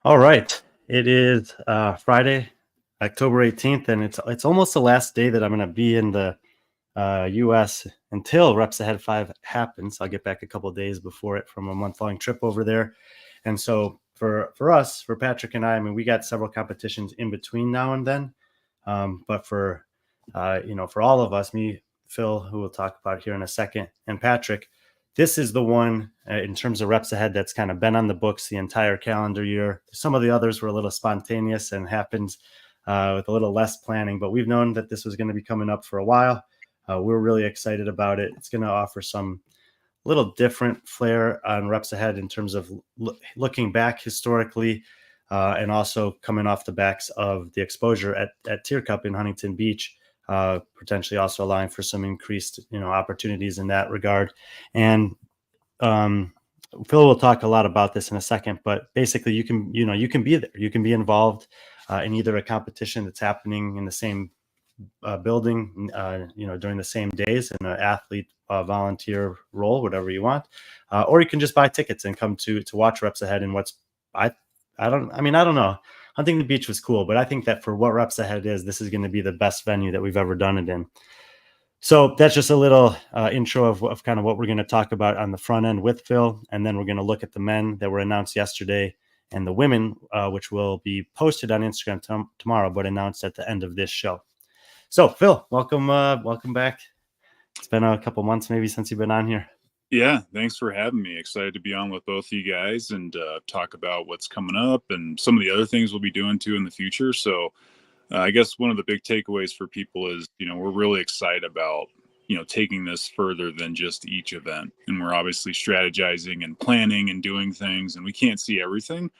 All right. It is Friday, October 18th, and it's almost the last day that I'm going to be in the US until Reps Ahead 5 happens. I'll get back a couple of days before it from a month-long trip over there. And so for us, for Patrick and I mean, we got several competitions in between now and then. But for for all of us, me, Phil, who we'll talk about here in a second, and Patrick, this is the one in terms of Reps Ahead that's kind of been on the books the entire calendar year. Some of the others were a little spontaneous and happened with a little less planning, but we've known that this was going to be coming up for a while. We're really excited about it. It's going to offer some little different flair on Reps Ahead in terms of looking back historically and also coming off the backs of the exposure at Tier Cup in Huntington Beach. Potentially also allowing for some increased, opportunities in that regard. And Phil will talk a lot about this in a second, but basically you can be there. You can be involved in either a competition that's happening in the same building, during the same days in an athlete volunteer role, whatever you want, or you can just buy tickets and come to watch Reps Ahead. And I don't know. Huntington Beach was cool, but I think that for what Reps Ahead is, this is going to be the best venue that we've ever done it in. So that's just a little intro of kind of what we're going to talk about on the front end with Phil. And then we're going to look at the men that were announced yesterday and the women, which will be posted on Instagram tomorrow, but announced at the end of this show. So Phil, welcome back. It's been a couple months maybe since you've been on here. Yeah, thanks for having me. Excited to be on with both of you guys and talk about what's coming up and some of the other things we'll be doing too in the future. So I guess one of the big takeaways for people is, we're really excited about, taking this further than just each event. And we're obviously strategizing and planning and doing things, and we can't see everything.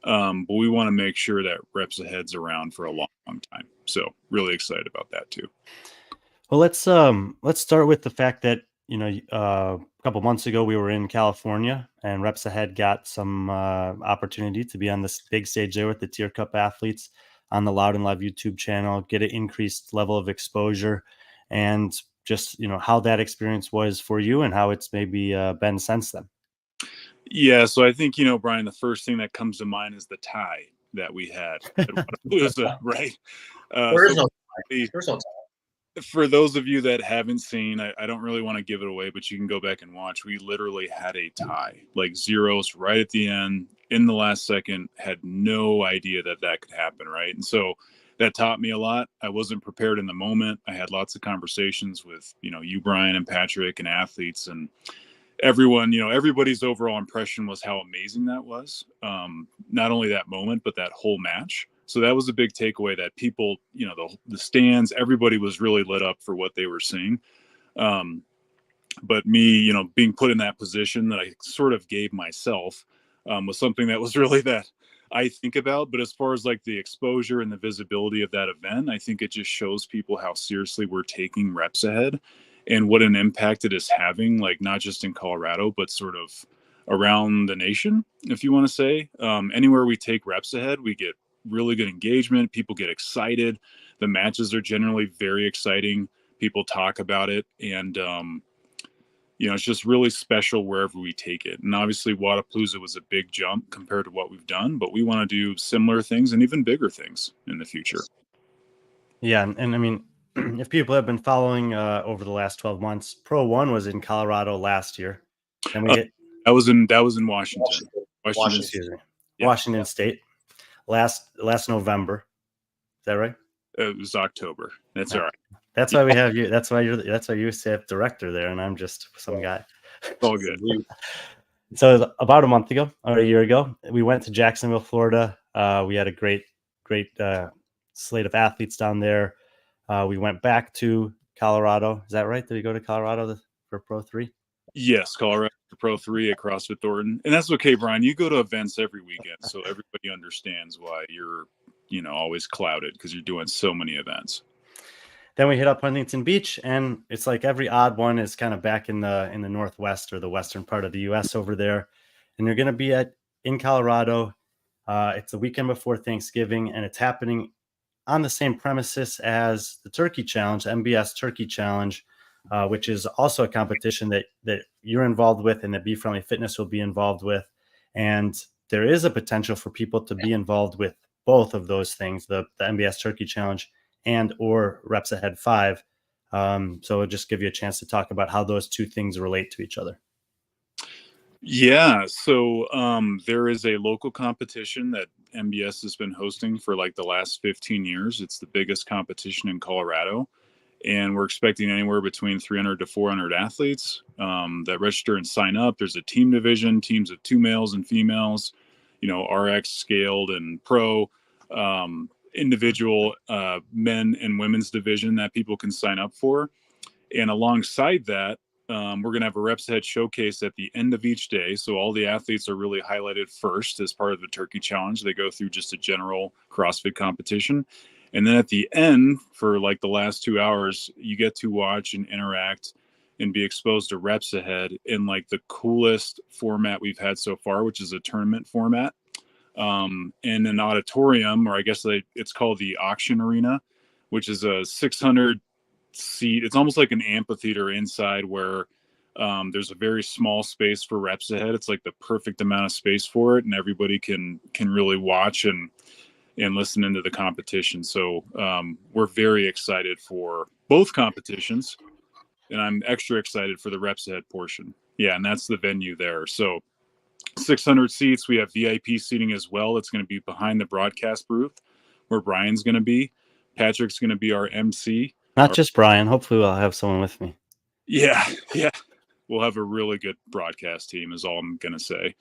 But we want to make sure that Reps Ahead's around for a long time. So really excited about that too. Well, let's start with the fact that, a couple months ago we were in California and Reps Ahead got some opportunity to be on this big stage there with the Tier Cup athletes on the Loud and Live YouTube channel, get an increased level of exposure, and just, how that experience was for you and how it's maybe been since then. Yeah, so I think, Brian, the first thing that comes to mind is the tie that we had at Wodapalooza, right? There's no tie. For those of you that haven't seen, I don't really want to give it away, but you can go back and watch. We literally had a tie, like zeros right at the end in the last second, had no idea that could happen, right? And so that taught me a lot. I wasn't prepared in the moment. I had lots of conversations with, you, Brian, and Patrick and athletes and everyone. Everybody's overall impression was how amazing that was. Not only that moment, but that whole match. So that was a big takeaway that people, the stands, everybody was really lit up for what they were seeing. But me, being put in that position that I sort of gave myself was something that was really that I think about. But as far as like the exposure and the visibility of that event, I think it just shows people how seriously we're taking Reps Ahead and what an impact it is having, like not just in Colorado, but sort of around the nation, if you want to say. Anywhere we take Reps Ahead, we get really good engagement. People get excited. The matches are generally very exciting. People talk about it. And, it's just really special wherever we take it. And obviously Wodapalooza was a big jump compared to what we've done, but we want to do similar things and even bigger things in the future. Yeah. And I mean, if people have been following over the last 12 months, PRO1 was in Colorado last year. And that was in Washington. Washington State last November. Is that right? It was October. That's all right. That's why we have you. That's why you're staff director there, and I'm just some guy. All good. So about a month ago or a year ago, we went to Jacksonville, Florida. We had a great slate of athletes down there. We went back to Colorado. Is that right? Did we go to Colorado for Pro3? Yes, Colorado for Pro3 at CrossFit Thornton. And that's okay, Brian. You go to events every weekend, so everybody understands why you're, always clouded because you're doing so many events. Then we hit up Huntington Beach, and it's like every odd one is kind of back in the Northwest or the western part of the U.S. over there. And you're going to be in Colorado. It's the weekend before Thanksgiving, and it's happening on the same premises as the Turkey Challenge, MBS Turkey Challenge, which is also a competition that you're involved with and that B.Friendly Fitness will be involved with. And there is a potential for people to be involved with both of those things, the MBS Turkey Challenge and or Reps Ahead 5. So it'll just give you a chance to talk about how those two things relate to each other. Yeah, so there is a local competition that MBS has been hosting for like the last 15 years. It's the biggest competition in Colorado, and we're expecting anywhere between 300 to 400 athletes that register and sign up. There's a team division, teams of 2 males and females, RX, scaled, and pro, individual men and women's division that people can sign up for. And alongside that, we're going to have a Reps Ahead showcase at the end of each day. So all the athletes are really highlighted first as part of the Turkey Challenge. They go through just a general CrossFit competition. And then at the end, for like the last 2 hours, you get to watch and interact and be exposed to Reps Ahead in like the coolest format we've had so far, which is a tournament format, in an auditorium, or I guess it's called the Auction Arena, which is a 600 seat. It's almost like an amphitheater inside where there's a very small space for Reps Ahead. It's like the perfect amount of space for it, and everybody can really watch and listen into the competition. So we're very excited for both competitions, and I'm extra excited for the Reps Ahead portion. Yeah, and that's the venue there. So 600 seats. We have VIP seating as well. It's going to be behind the broadcast booth where Brian's going to be. Patrick's going to be our MC. Not just Brian. Hopefully I'll have someone with me. Yeah. We'll have a really good broadcast team is all I'm going to say.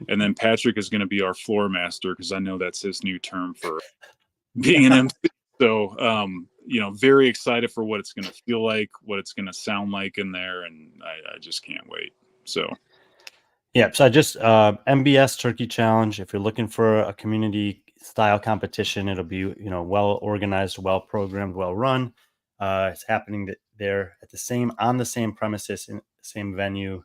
And then Patrick is going to be our floor master, because I know that's his new term for being an MC. So, very excited for what it's going to feel like, what it's going to sound like in there. And I just can't wait. So. Yeah, so I just MBS Turkey Challenge. If you're looking for a community style competition, it'll be well organized, well programmed, well run. It's happening there on the same premises in the same venue,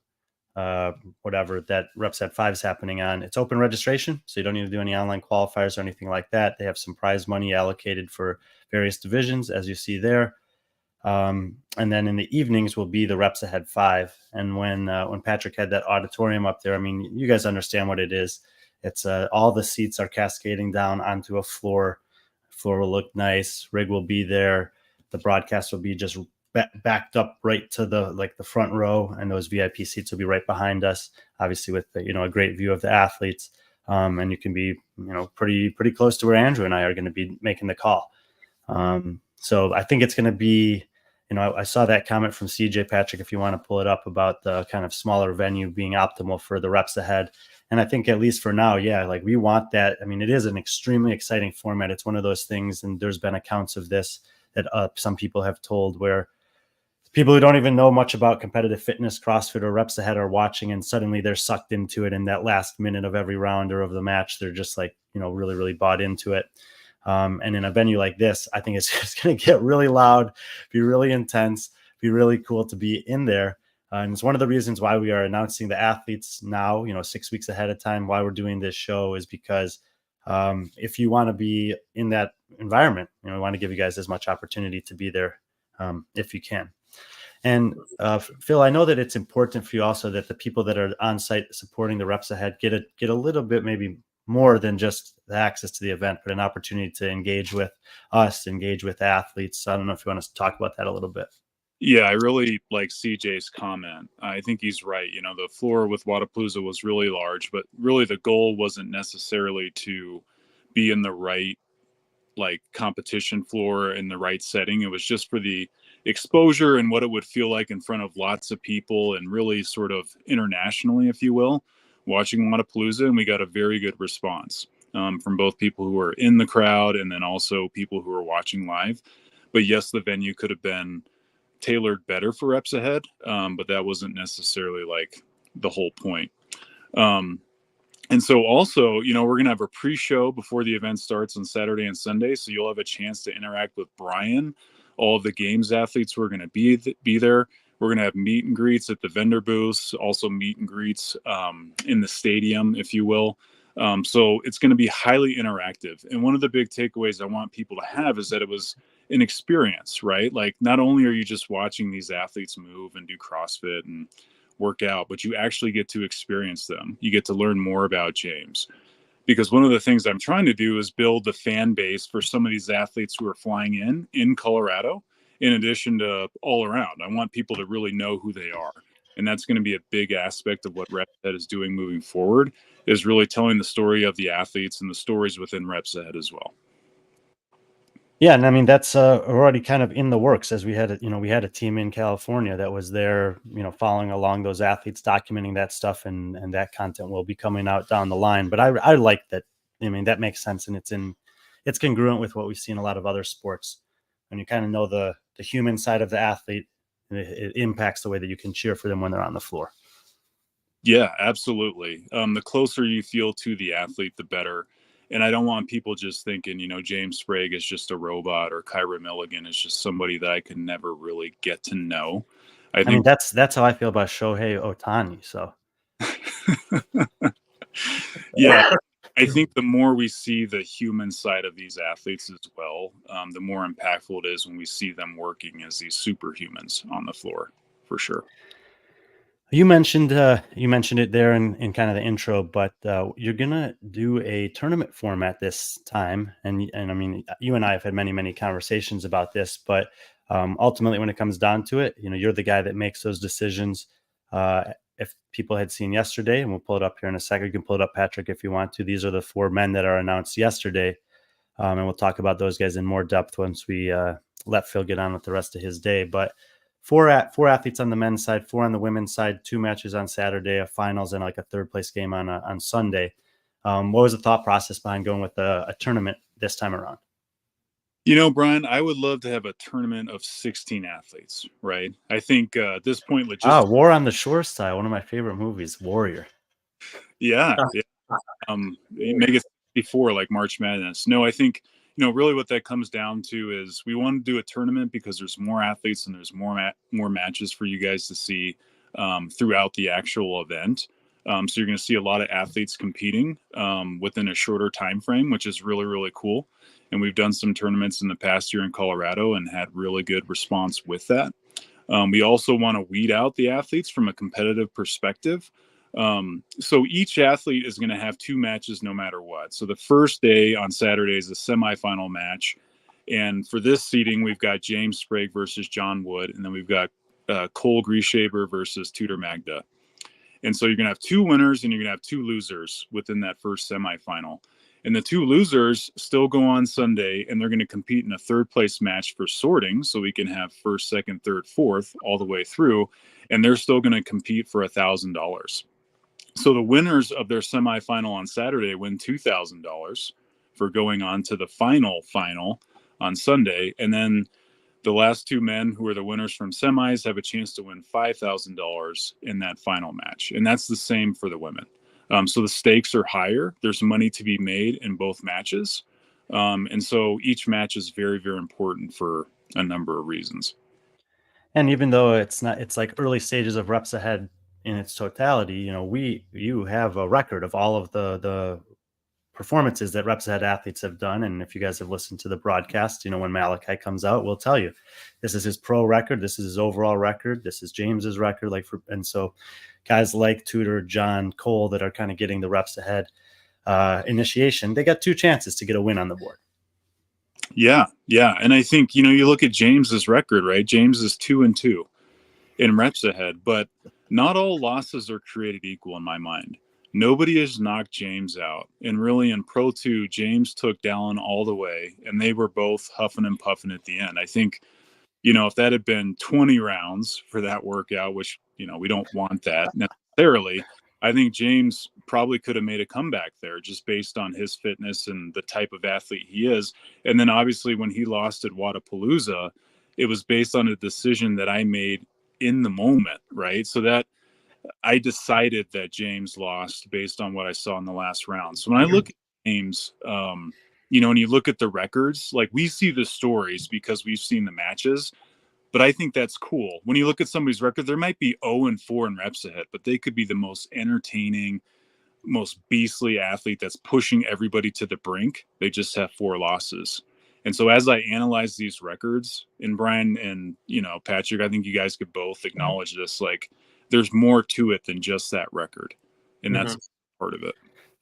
whatever that Reps Ahead 5 is happening on. It's open registration, so you don't need to do any online qualifiers or anything like that. They have some prize money allocated for various divisions, as you see there. And then in the evenings will be the Reps Ahead 5. And when Patrick had that auditorium up there, I mean, you guys understand what it is. It's all the seats are cascading down onto a floor. Floor will look nice. Rig will be there. The broadcast will be just backed up right to the front row, and those VIP seats will be right behind us, obviously with a great view of the athletes. And you can be pretty close to where Andrew and I are going to be making the call. So I think it's going to be, I saw that comment from CJ, Patrick, if you want to pull it up, about the kind of smaller venue being optimal for the Reps Ahead. And I think at least for now, yeah, like we want that. I mean, it is an extremely exciting format. It's one of those things, and there's been accounts of this that some people have told, where people who don't even know much about competitive fitness, CrossFit, or Reps Ahead are watching, and suddenly they're sucked into it in that last minute of every round or of the match. They're just like, really, really bought into it. And in a venue like this, I think it's just going to get really loud, be really intense, be really cool to be in there. And it's one of the reasons why we are announcing the athletes now, 6 weeks ahead of time. Why we're doing this show is because if you want to be in that environment, we want to give you guys as much opportunity to be there if you can. And Phil, I know that it's important for you also that the people that are on site supporting the Reps Ahead get a little bit maybe more than just the access to the event, but an opportunity to engage with us, engage with athletes. So I don't know if you want to talk about that a little bit. Yeah, I really like CJ's comment. I think he's right. The floor with Wodapalooza was really large, but really the goal wasn't necessarily to be in the right competition floor in the right setting. It was just for the exposure and what it would feel like in front of lots of people, and really sort of internationally, if you will, watching Wodapalooza. And we got a very good response from both people who were in the crowd and then also people who were watching live. But yes, the venue could have been tailored better for Reps Ahead, but that wasn't necessarily the whole point. And so also, we're going to have a pre-show before the event starts on Saturday and Sunday. So you'll have a chance to interact with Brian, all of the games athletes who are going to be there. We're going to have meet and greets at the vendor booths, also meet and greets in the stadium, if you will. So it's going to be highly interactive. And one of the big takeaways I want people to have is that it was an experience, right? Like, not only are you just watching these athletes move and do CrossFit and work out, but you actually get to experience them. You get to learn more about James. because one of the things I'm trying to do is build the fan base for some of these athletes who are flying in Colorado, in addition to all around. I want people to really know who they are. And that's going to be a big aspect of what Reps Ahead is doing moving forward, is really telling the story of the athletes and the stories within Reps Ahead as well. Yeah, and I mean that's already kind of in the works, as we had a team in California that was there, following along those athletes, documenting that stuff, and that content will be coming out down the line. But I like that. I mean, that makes sense, and it's congruent with what we see in a lot of other sports. When you kind of know the human side of the athlete, it impacts the way that you can cheer for them when they're on the floor. Yeah, absolutely. The closer you feel to the athlete, the better. And I don't want people just thinking, James Sprague is just a robot, or Kyra Milligan is just somebody that I can never really get to know. I mean, that's how I feel about Shohei Ohtani. So, yeah, I think the more we see the human side of these athletes as well, the more impactful it is when we see them working as these superhumans on the floor, for sure. you mentioned it there in kind of the intro, but you're gonna do a tournament format this time, and I mean, you and I have had many conversations about this, but ultimately, when it comes down to it, you're the guy that makes those decisions. If people had seen yesterday, and we'll pull it up here in a second, you can pull it up, Patrick, if you want to. These are the 4 men that are announced yesterday, and we'll talk about those guys in more depth once we let Phil get on with the rest of his day, but. Four athletes on the men's side, 4 on the women's side, 2 matches on Saturday, a finals, and like a third place game on Sunday. What was the thought process behind going with a tournament this time around? Brian, I would love to have a tournament of 16 athletes, right? I think at this point, War on the Shore style, one of my favorite movies, Warrior. Yeah. Make it 64 like March Madness. No, I think really what that comes down to is we want to do a tournament because there's more athletes and there's more matches for you guys to see throughout the actual event. So you're going to see a lot of athletes competing within a shorter time frame, which is really, really cool. And we've done some tournaments in the past year in Colorado and had really good response with that. We also want to weed out the athletes from a competitive perspective. So each athlete is going to have 2 matches no matter what. So the first day on Saturday is a semifinal match. And for this seeding, we've got James Sprague versus John Wood. And then we've got Cole Grieshaber versus Tudor Magda. And so you're going to have 2 winners and you're going to have 2 losers within that first semifinal. And the 2 losers still go on Sunday, and they're going to compete in a third place match for sorting. So we can have first, second, third, fourth all the way through. And they're still going to compete for $1,000. So the winners of their semifinal on Saturday win $2,000 for going on to the final on Sunday. And then the last 2 men who are the winners from semis have a chance to win $5,000 in that final match. And that's the same for the women. So the stakes are higher. There's money to be made in both matches. And so each match is very, very important for a number of reasons. And even though it's like early stages of Reps Ahead in its totality, you have a record of all of the performances that Reps Ahead athletes have done. And if you guys have listened to the broadcast, when Malachi comes out, we'll tell you this is his pro record, this is his overall record, this is James's record. And so guys like Tudor, John, Cole that are kind of getting the Reps Ahead initiation, they got 2 chances to get a win on the board. Yeah. And I think, you look at James's record, right? James is 2-2 in Reps Ahead, but not all losses are created equal in my mind. Nobody has knocked James out. And really in Pro 2, James took Dallin all the way, and they were both huffing and puffing at the end. I think, if that had been 20 rounds for that workout, which, we don't want that necessarily, I think James probably could have made a comeback there just based on his fitness and the type of athlete he is. And then obviously when he lost at Wodapalooza, it was based on a decision that I made in the moment, right? So that I decided that James lost based on what I saw in the last round. So when I look at James, and you look at the records, like we see the stories because we've seen the matches, but I think that's cool. When you look at somebody's record, there might be 0-4 in Reps Ahead, but they could be the most entertaining, most beastly athlete that's pushing everybody to the brink. They just have 4 losses. And so as I analyze these records, and Brian and, Patrick, I think you guys could both acknowledge this, like there's more to it than just that record. And that's part of it.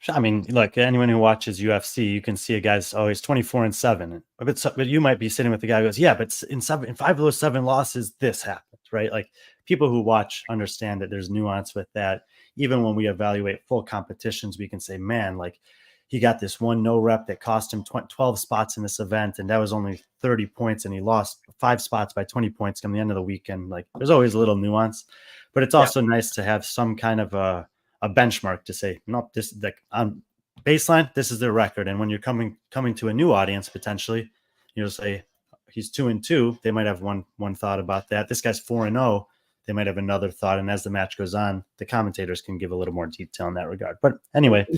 I mean, look, anyone who watches UFC, you can see a guy's always 24-7. But you might be sitting with the guy who goes, yeah, but in 5 of those 7 losses, this happened, right? Like people who watch understand that there's nuance with that. Even when we evaluate full competitions, we can say, man, like he got this one no rep that cost him 12 spots in this event, and that was only 30 points, and he lost 5 spots by 20 points come the end of the weekend. Like there's always a little nuance, but it's also nice to have some kind of a benchmark to say, nope, this is like on baseline, this is their record. And when you're coming to a new audience, potentially, you'll say he's 2-2. They might have one thought about that. This guy's 4-0. They might have another thought. And as the match goes on, the commentators can give a little more detail in that regard. But anyway,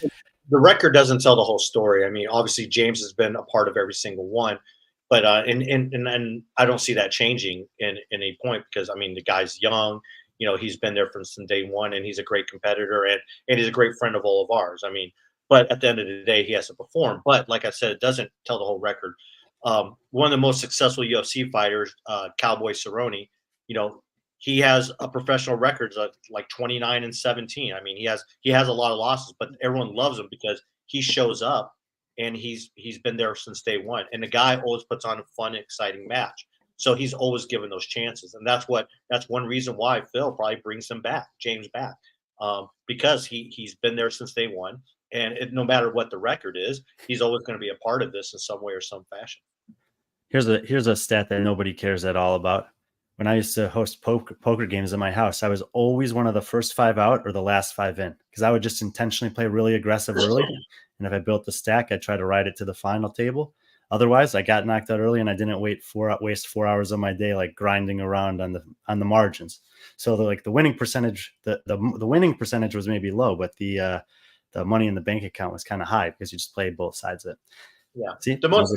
the record doesn't tell the whole story. I mean, obviously James has been a part of every single one, but and I don't see that changing in any point, because I mean the guy's young. You know, he's been there from day one, and he's a great competitor, and he's a great friend of all of ours. I mean, but at the end of the day, he has to perform. But like I said, it doesn't tell the whole record. One of the most successful UFC fighters, Cowboy Cerrone, you know, he has a professional records of like 29-17. I mean, he has a lot of losses, but everyone loves him because he shows up, and he's been there since day one. And the guy always puts on a fun, exciting match. So he's always given those chances, and that's one reason why Phil probably brings him back, James back, because he's been there since day one, and no matter what the record is, he's always going to be a part of this in some way or some fashion. Here's a stat that nobody cares at all about. When I used to host poker games in my house, I was always one of the first 5 out or the last 5 in, because I would just intentionally play really aggressive early, and if I built the stack, I'd try to ride it to the final table. Otherwise, I got knocked out early, and I didn't waste 4 hours of my day like grinding around on the margins. So the winning percentage, the winning percentage was maybe low, but the money in the bank account was kind of high because you just played both sides of it. Yeah, See, the most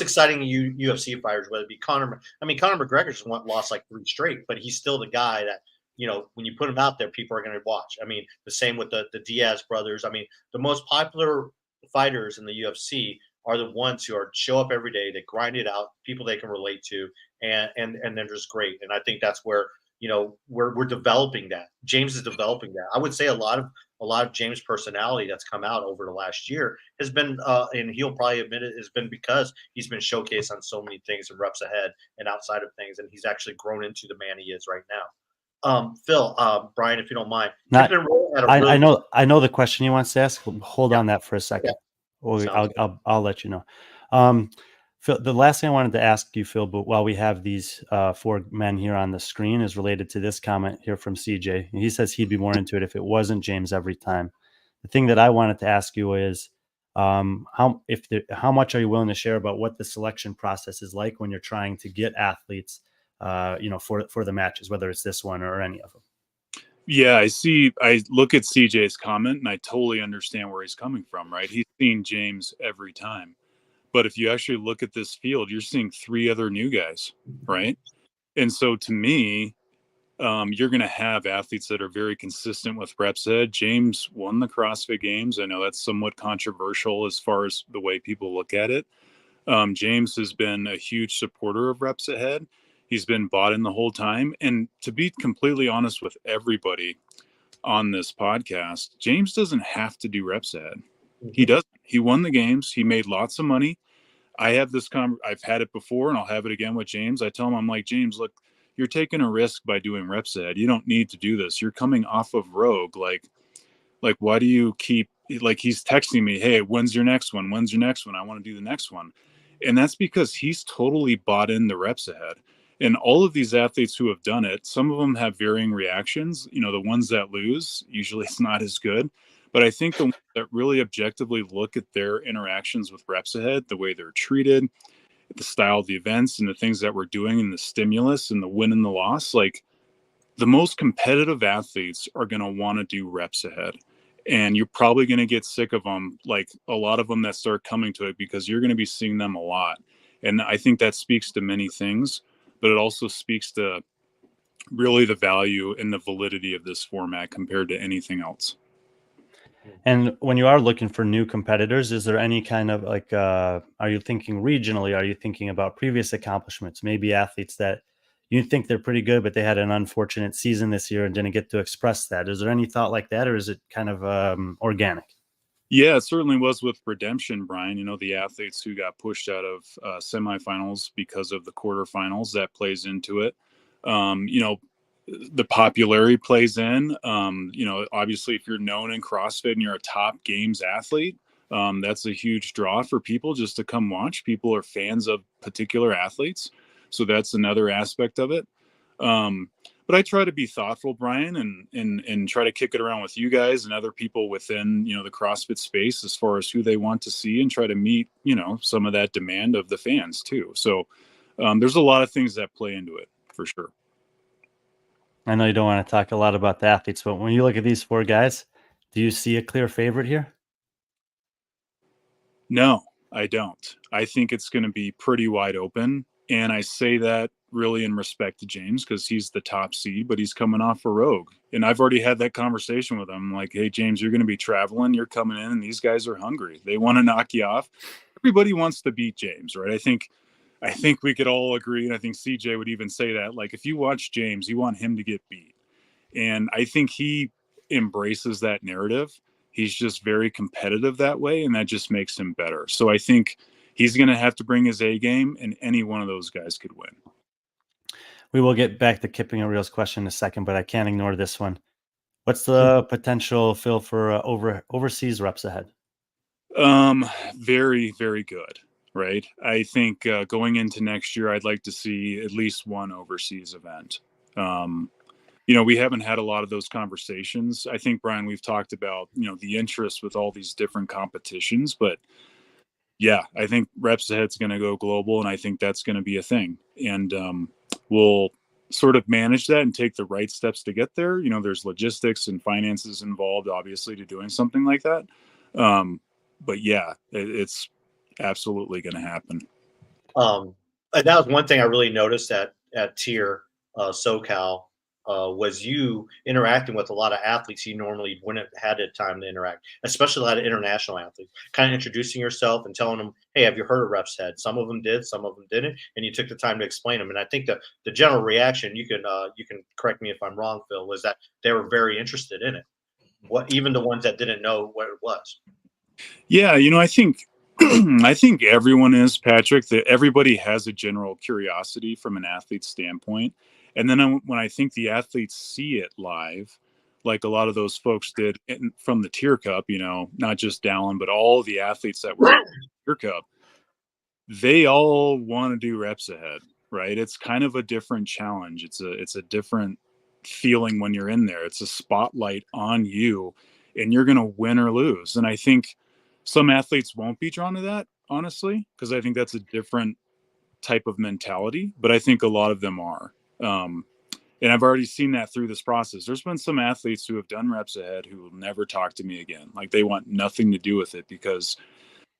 exciting UFC fighters, whether it be Conor. I mean, Conor McGregor just lost like 3 straight, but he's still the guy that, you know, when you put him out there, people are going to watch. I mean, the same with the Diaz brothers. I mean, the most popular fighters in the UFC are the ones who show up every day, they grind it out, people they can relate to, and they're just great. And I think that's where, you know, we're developing that. James is developing that. I would say a lot of James' personality that's come out over the last year has been, and he'll probably admit it, has been because he's been showcased on so many things and reps ahead and outside of things, and he's actually grown into the man he is right now. Phil, Brian, if you don't mind, I know the question he wants to ask. Hold on that for a second. I'll let you know. Phil, the last thing I wanted to ask you, Phil, but while we have these 4 men here on the screen, is related to this comment here from CJ. He says he'd be more into it if it wasn't James every time. The thing that I wanted to ask you is, how much are you willing to share about what the selection process is like when you're trying to get athletes, for the matches, whether it's this one or any of them? Yeah, I look at CJ's comment, and I totally understand where he's coming from, right? He's seen James every time. But if you actually look at this field, you're seeing 3 other new guys, right? And so to me, you're going to have athletes that are very consistent with reps ahead. James won the CrossFit Games. I know that's somewhat controversial as far as the way people look at it. James has been a huge supporter of reps ahead. He's been bought in the whole time. And to be completely honest with everybody on this podcast, James doesn't have to do reps ahead. He doesn't. He won the games. He made lots of money. I have this I've had it before, and I'll have it again with James. I tell him, I'm like, James, look, you're taking a risk by doing reps ahead. You don't need to do this. You're coming off of Rogue. Like, why do you keep, like, he's texting me, hey, when's your next one? When's your next one? I want to do the next one. And that's because he's totally bought in the reps ahead. And all of these athletes who have done it, some of them have varying reactions. You know, the ones that lose, usually it's not as good. But I think the ones that really objectively look at their interactions with reps ahead, the way they're treated, the style of the events and the things that we're doing and the stimulus and the win and the loss, like the most competitive athletes are going to want to do reps ahead. And you're probably going to get sick of them, like a lot of them that start coming to it, because you're going to be seeing them a lot. And I think that speaks to many things, but it also speaks to really the value and the validity of this format compared to anything else. And when you are looking for new competitors, is there any kind of are you thinking regionally? Are you thinking about previous accomplishments? Maybe athletes that you think they're pretty good, but they had an unfortunate season this year and didn't get to express that. Is there any thought like that, or is it kind of organic? Yeah, it certainly was with redemption, Brian. The athletes who got pushed out of semifinals because of the quarterfinals, that plays into it. The popularity plays in. Obviously, if you're known in CrossFit and you're a top games athlete, that's a huge draw for people just to come watch. People are fans of particular athletes. So that's another aspect of it. But I try to be thoughtful, Brian, and try to kick it around with you guys and other people within, the CrossFit space as far as who they want to see, and try to meet, some of that demand of the fans too. So there's a lot of things that play into it for sure. I know you don't want to talk a lot about the athletes, but when you look at these 4 guys, do you see a clear favorite here? No, I don't. I think it's going to be pretty wide open. And I say that really in respect to James, because he's the top seed, but he's coming off a rogue. And I've already had that conversation with him. Like, hey, James, you're going to be traveling. You're coming in, and these guys are hungry. They want to knock you off. Everybody wants to beat James, right? I think we could all agree, and I think CJ would even say that. Like, if you watch James, you want him to get beat. And I think he embraces that narrative. He's just very competitive that way, and that just makes him better. So I think he's going to have to bring his A game, and any one of those guys could win. We will get back to Keeping It Real's question in a second, but I can't ignore this one. What's the potential, Phil, for overseas reps ahead? Very, very good, right? I think going into next year, I'd like to see at least one overseas event. We haven't had a lot of those conversations. I think, Brian, we've talked about, the interest with all these different competitions, but yeah, I think Reps Ahead's going to go global, and I think that's going to be a thing. And we'll sort of manage that and take the right steps to get there. There's logistics and finances involved, obviously, to doing something like that. But yeah, it's absolutely going to happen. And that was one thing I really noticed at Tier SoCal was you interacting with a lot of athletes you normally wouldn't have had the time to interact, especially a lot of international athletes. Kind of introducing yourself and telling them, "Hey, have you heard of Reps Ahead?" Some of them did, some of them didn't, and you took the time to explain them. And I think the general reaction, you can correct me if I'm wrong, Phil, was that they were very interested in it. Even the ones that didn't know what it was. Yeah, I think I think everyone is, Patrick, that everybody has a general curiosity from an athlete's standpoint. And then when I think the athletes see it live, like a lot of those folks did from the Tier Cup, not just Dallin, but all the athletes that were in the Tier Cup, they all want to do Reps Ahead, right? It's kind of a different challenge. It's a different feeling when you're in there. It's a spotlight on you, and you're going to win or lose. And I think some athletes won't be drawn to that, honestly, because I think that's a different type of mentality, but I think a lot of them are. And I've already seen that through this process. There's been some athletes who have done Reps Ahead who will never talk to me again. Like, they want nothing to do with it because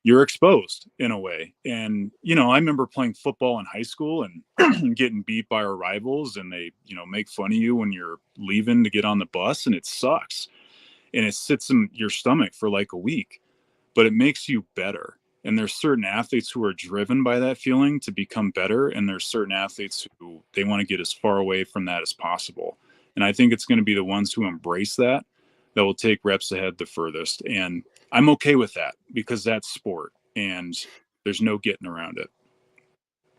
you're exposed in a way. And, I remember playing football in high school and getting beat by our rivals, and they, make fun of you when you're leaving to get on the bus, and it sucks. And it sits in your stomach for like a week, but it makes you better. And there's certain athletes who are driven by that feeling to become better. And there's certain athletes who they want to get as far away from that as possible. And I think it's going to be the ones who embrace that will take Reps Ahead the furthest. And I'm okay with that because that's sport and there's no getting around it.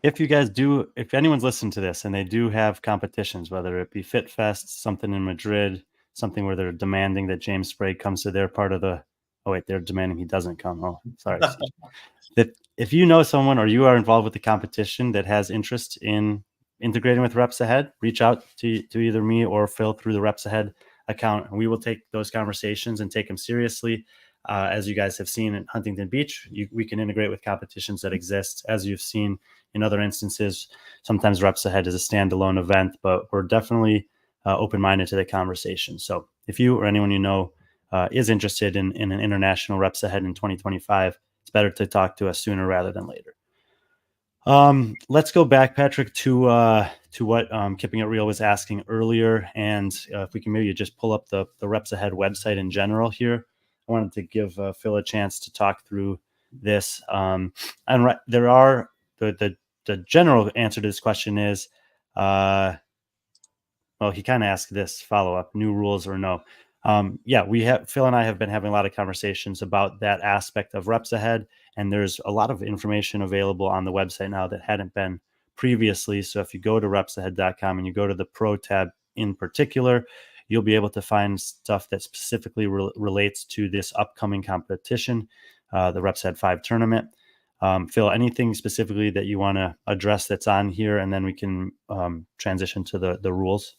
If anyone's listened to this and they do have competitions, whether it be Fit Fest, something in Madrid, something where they're demanding that James Sprague comes to their part of the, they're demanding he doesn't come. Oh, sorry. If you know someone or you are involved with the competition that has interest in integrating with Reps Ahead, reach out to either me or Phil through the Reps Ahead account, and we will take those conversations and take them seriously. As you guys have seen in Huntington Beach, we can integrate with competitions that exist. As you've seen in other instances, sometimes Reps Ahead is a standalone event, but we're definitely open-minded to the conversation. So if you or anyone you know is interested in an international Reps Ahead in 2025, it's better to talk to us sooner rather than later. Let's go back, Patrick, to what Keeping It Real was asking earlier. And if we can maybe just pull up the Reps Ahead website in general here. I wanted to give Phil a chance to talk through this. And there are the general answer to this question is Well, he kind of asked this follow-up: new rules or no? Yeah, Phil and I have been having a lot of conversations about that aspect of reps ahead, and there's a lot of information available on the website now that hadn't been previously. So if you go to repsahead.com and you go to the pro tab in particular, you'll be able to find stuff that specifically relates to this upcoming competition, the Reps Ahead 5 tournament. Phil, anything specifically that you want to address that's on here, and then we can transition to the rules?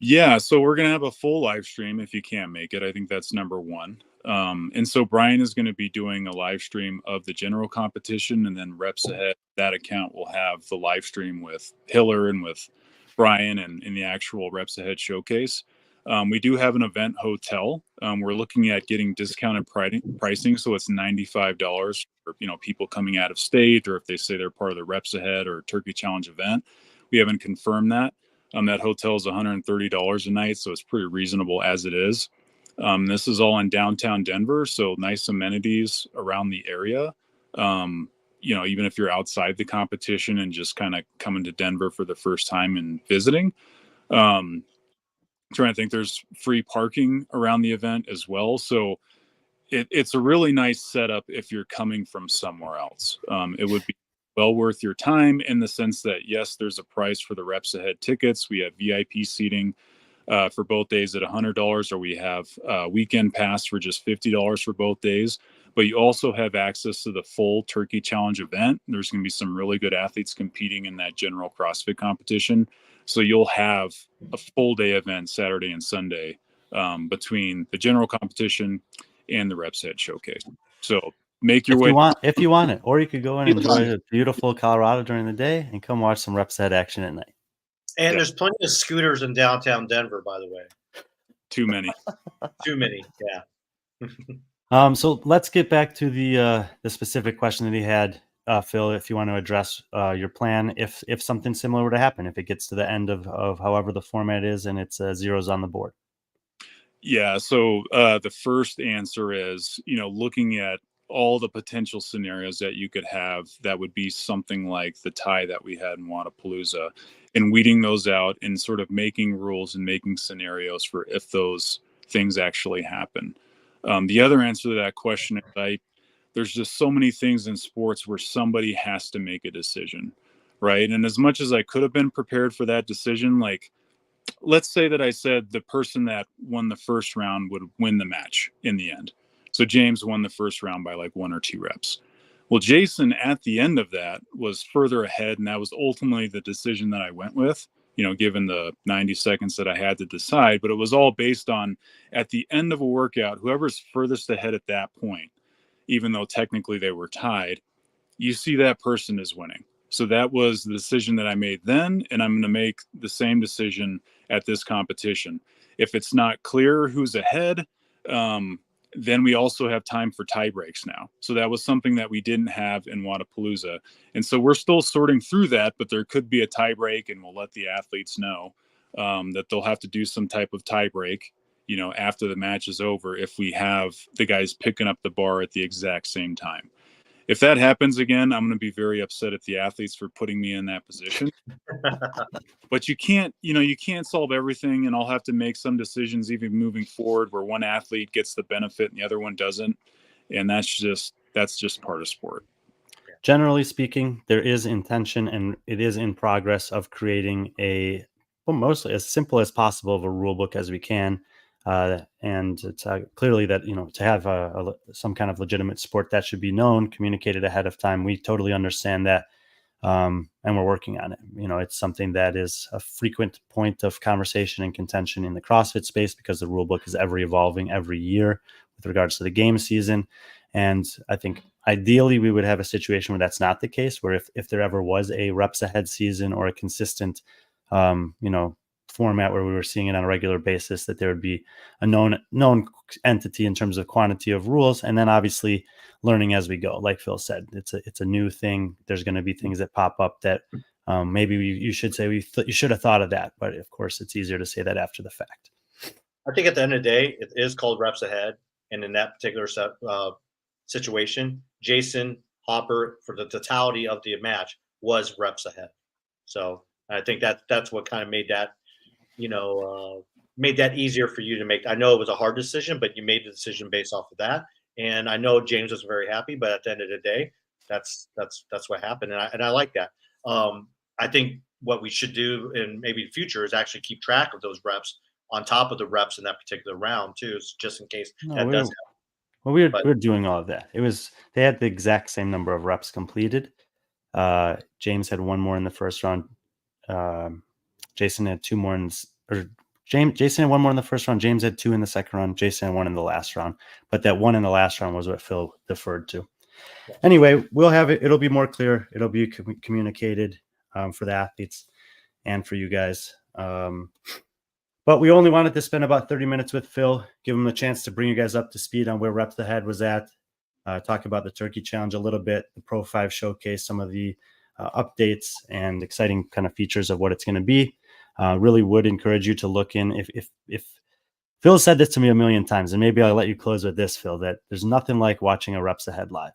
Yeah, so we're gonna have a full live stream if you can't make it. I think that's number one. And so Brian is going to be doing a live stream of the general competition, and then Reps Ahead, that account will have the live stream with Hiller and with Brian and in the actual Reps Ahead showcase. We do have an event hotel. We're looking at getting discounted pricing, so it's $95 for people coming out of state, or if they say they're part of the Reps Ahead or Turkey Challenge event. We haven't confirmed that. That hotel is $130 a night, so it's pretty reasonable as it is. This is all in downtown Denver, so nice amenities around the area. Even if you're outside the competition and just kind of coming to Denver for the first time and visiting. Trying to think, there's free parking around the event as well. So it's a really nice setup if you're coming from somewhere else. It would be well worth your time in the sense that, yes, there's a price for the Reps Ahead tickets. We have VIP seating for both days at $100, or we have weekend pass for just $50 for both days. But you also have access to the full Turkey Challenge event. There's going to be some really good athletes competing in that general CrossFit competition. So you'll have a full day event Saturday and Sunday between the general competition and the Reps Ahead showcase. So make your way if you want it, or you could go and enjoy the beautiful Colorado during the day and come watch some Reps Ahead action at night. And there's plenty of scooters in downtown Denver, by the way. Too many. Too many, yeah. So let's get back to the specific question that he had, Phil. If you want to address your plan, if something similar were to happen, if it gets to the end of however the format is and it's zeros on the board. Yeah. So the first answer is, looking at all the potential scenarios that you could have, that would be something like the tie that we had in Wodapalooza, and weeding those out and sort of making rules and making scenarios for if those things actually happen. The other answer to that question is there's just so many things in sports where somebody has to make a decision, right? And as much as I could have been prepared for that decision, like, let's say that I said the person that won the first round would win the match in the end. So James won the first round by like 1 or 2 reps. Well, Jason at the end of that was further ahead, and that was ultimately the decision that I went with, given the 90 seconds that I had to decide. But it was all based on, at the end of a workout, whoever's furthest ahead at that point, even though technically they were tied, you see that person is winning. So that was the decision that I made then, and I'm going to make the same decision at this competition. If it's not clear who's ahead, then we also have time for tie breaks now. So that was something that we didn't have in Wodapalooza. And so we're still sorting through that, but there could be a tie break, and we'll let the athletes know that they'll have to do some type of tie break, after the match is over, if we have the guys picking up the bar at the exact same time. If that happens again, I'm going to be very upset at the athletes for putting me in that position. But you can't solve everything, and I'll have to make some decisions even moving forward where one athlete gets the benefit and the other one doesn't. And that's just part of sport. Generally speaking, there is intention, and it is in progress of creating mostly as simple as possible of a rule book as we can. And it's clearly that, to have some kind of legitimate sport, that should be known, communicated ahead of time. We totally understand that. And we're working on it. It's something that is a frequent point of conversation and contention in the CrossFit space, because the rule book is ever evolving every year with regards to the game season. And I think ideally we would have a situation where that's not the case, where if there ever was a Reps Ahead season or a consistent, format where we were seeing it on a regular basis, that there would be a known entity in terms of quantity of rules, and then obviously learning as we go. Like Phil said, it's a new thing. There's going to be things that pop up that maybe you should say you should have thought of that, but of course it's easier to say that after the fact. I think at the end of the day, it is called Reps Ahead, and in that particular situation, Jason Hopper, for the totality of the match, was Reps Ahead. So And I think that's what kind of made that easier for you to make. I know it was a hard decision, but you made the decision based off of that. And I know James was very happy, but at the end of the day, that's what happened, and I like that. I think what we should do in maybe the future is actually keep track of those reps on top of the reps in that particular round too, just in case No, that we does were, happen. well, we But were doing all of that. They had the exact same number of reps completed. James had one more in the first round. Um, Jason had two more Jason had one more in the first round. James had two in the second round. Jason had one in the last round. But that one in the last round was what Phil deferred to. Anyway, we'll have it. It'll be more clear. It'll be communicated for the athletes and for you guys. But we only wanted to spend about 30 minutes with Phil, give him a chance to bring you guys up to speed on where Reps Ahead was at, talk about the Turkey Challenge a little bit, the PRO5 showcase, some of the updates and exciting kind of features of what it's going to be. Really would encourage you to look in. If Phil said this to me a million times, and maybe I'll let you close with this, Phil, that there's nothing like watching a Reps Ahead live.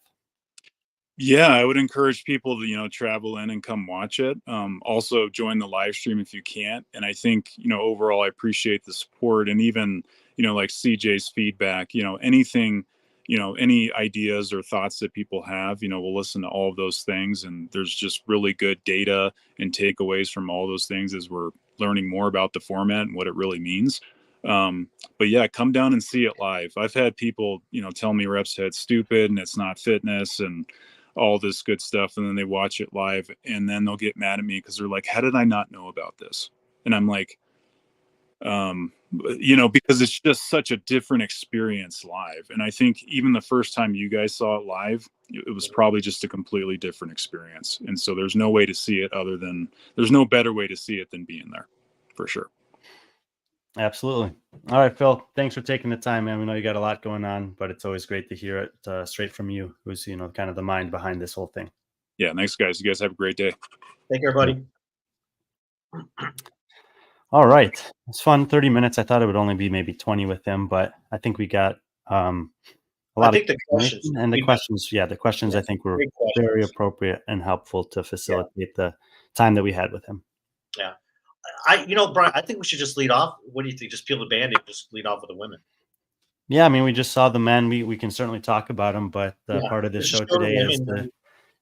Yeah, I would encourage people to, travel in and come watch it. Also join the live stream if you can't. And I think, overall, I appreciate the support and even, like CJ's feedback, anything, any ideas or thoughts that people have, we'll listen to all of those things. And there's just really good data and takeaways from all those things as we're learning more about the format and what it really means. But yeah, come down and see it live. I've had people, tell me Reps Ahead stupid and it's not fitness and all this good stuff, and then they watch it live and then they'll get mad at me because they're like, how did I not know about this? And I'm like, because it's just such a different experience live. And I think even the first time you guys saw it live, it was probably just a completely different experience. And so there's no way to see it there's no better way to see it than being there, for sure. Absolutely. All right, Phil, thanks for taking the time, man. We know you got a lot going on, but it's always great to hear it straight from you, who's, kind of the mind behind this whole thing. Yeah, thanks, guys. You guys have a great day. Take care, buddy. All right. It's fun. 30 minutes. I thought it would only be maybe 20 with him, but I think we got a lot of the questions and the questions I think were very appropriate and helpful to facilitate the time that we had with him. Yeah. Brian, I think we should just lead off. What do you think? Just peel the band-aid, just lead off with the women. Yeah, I mean, we just saw the men. We can certainly talk about them, but part of this show today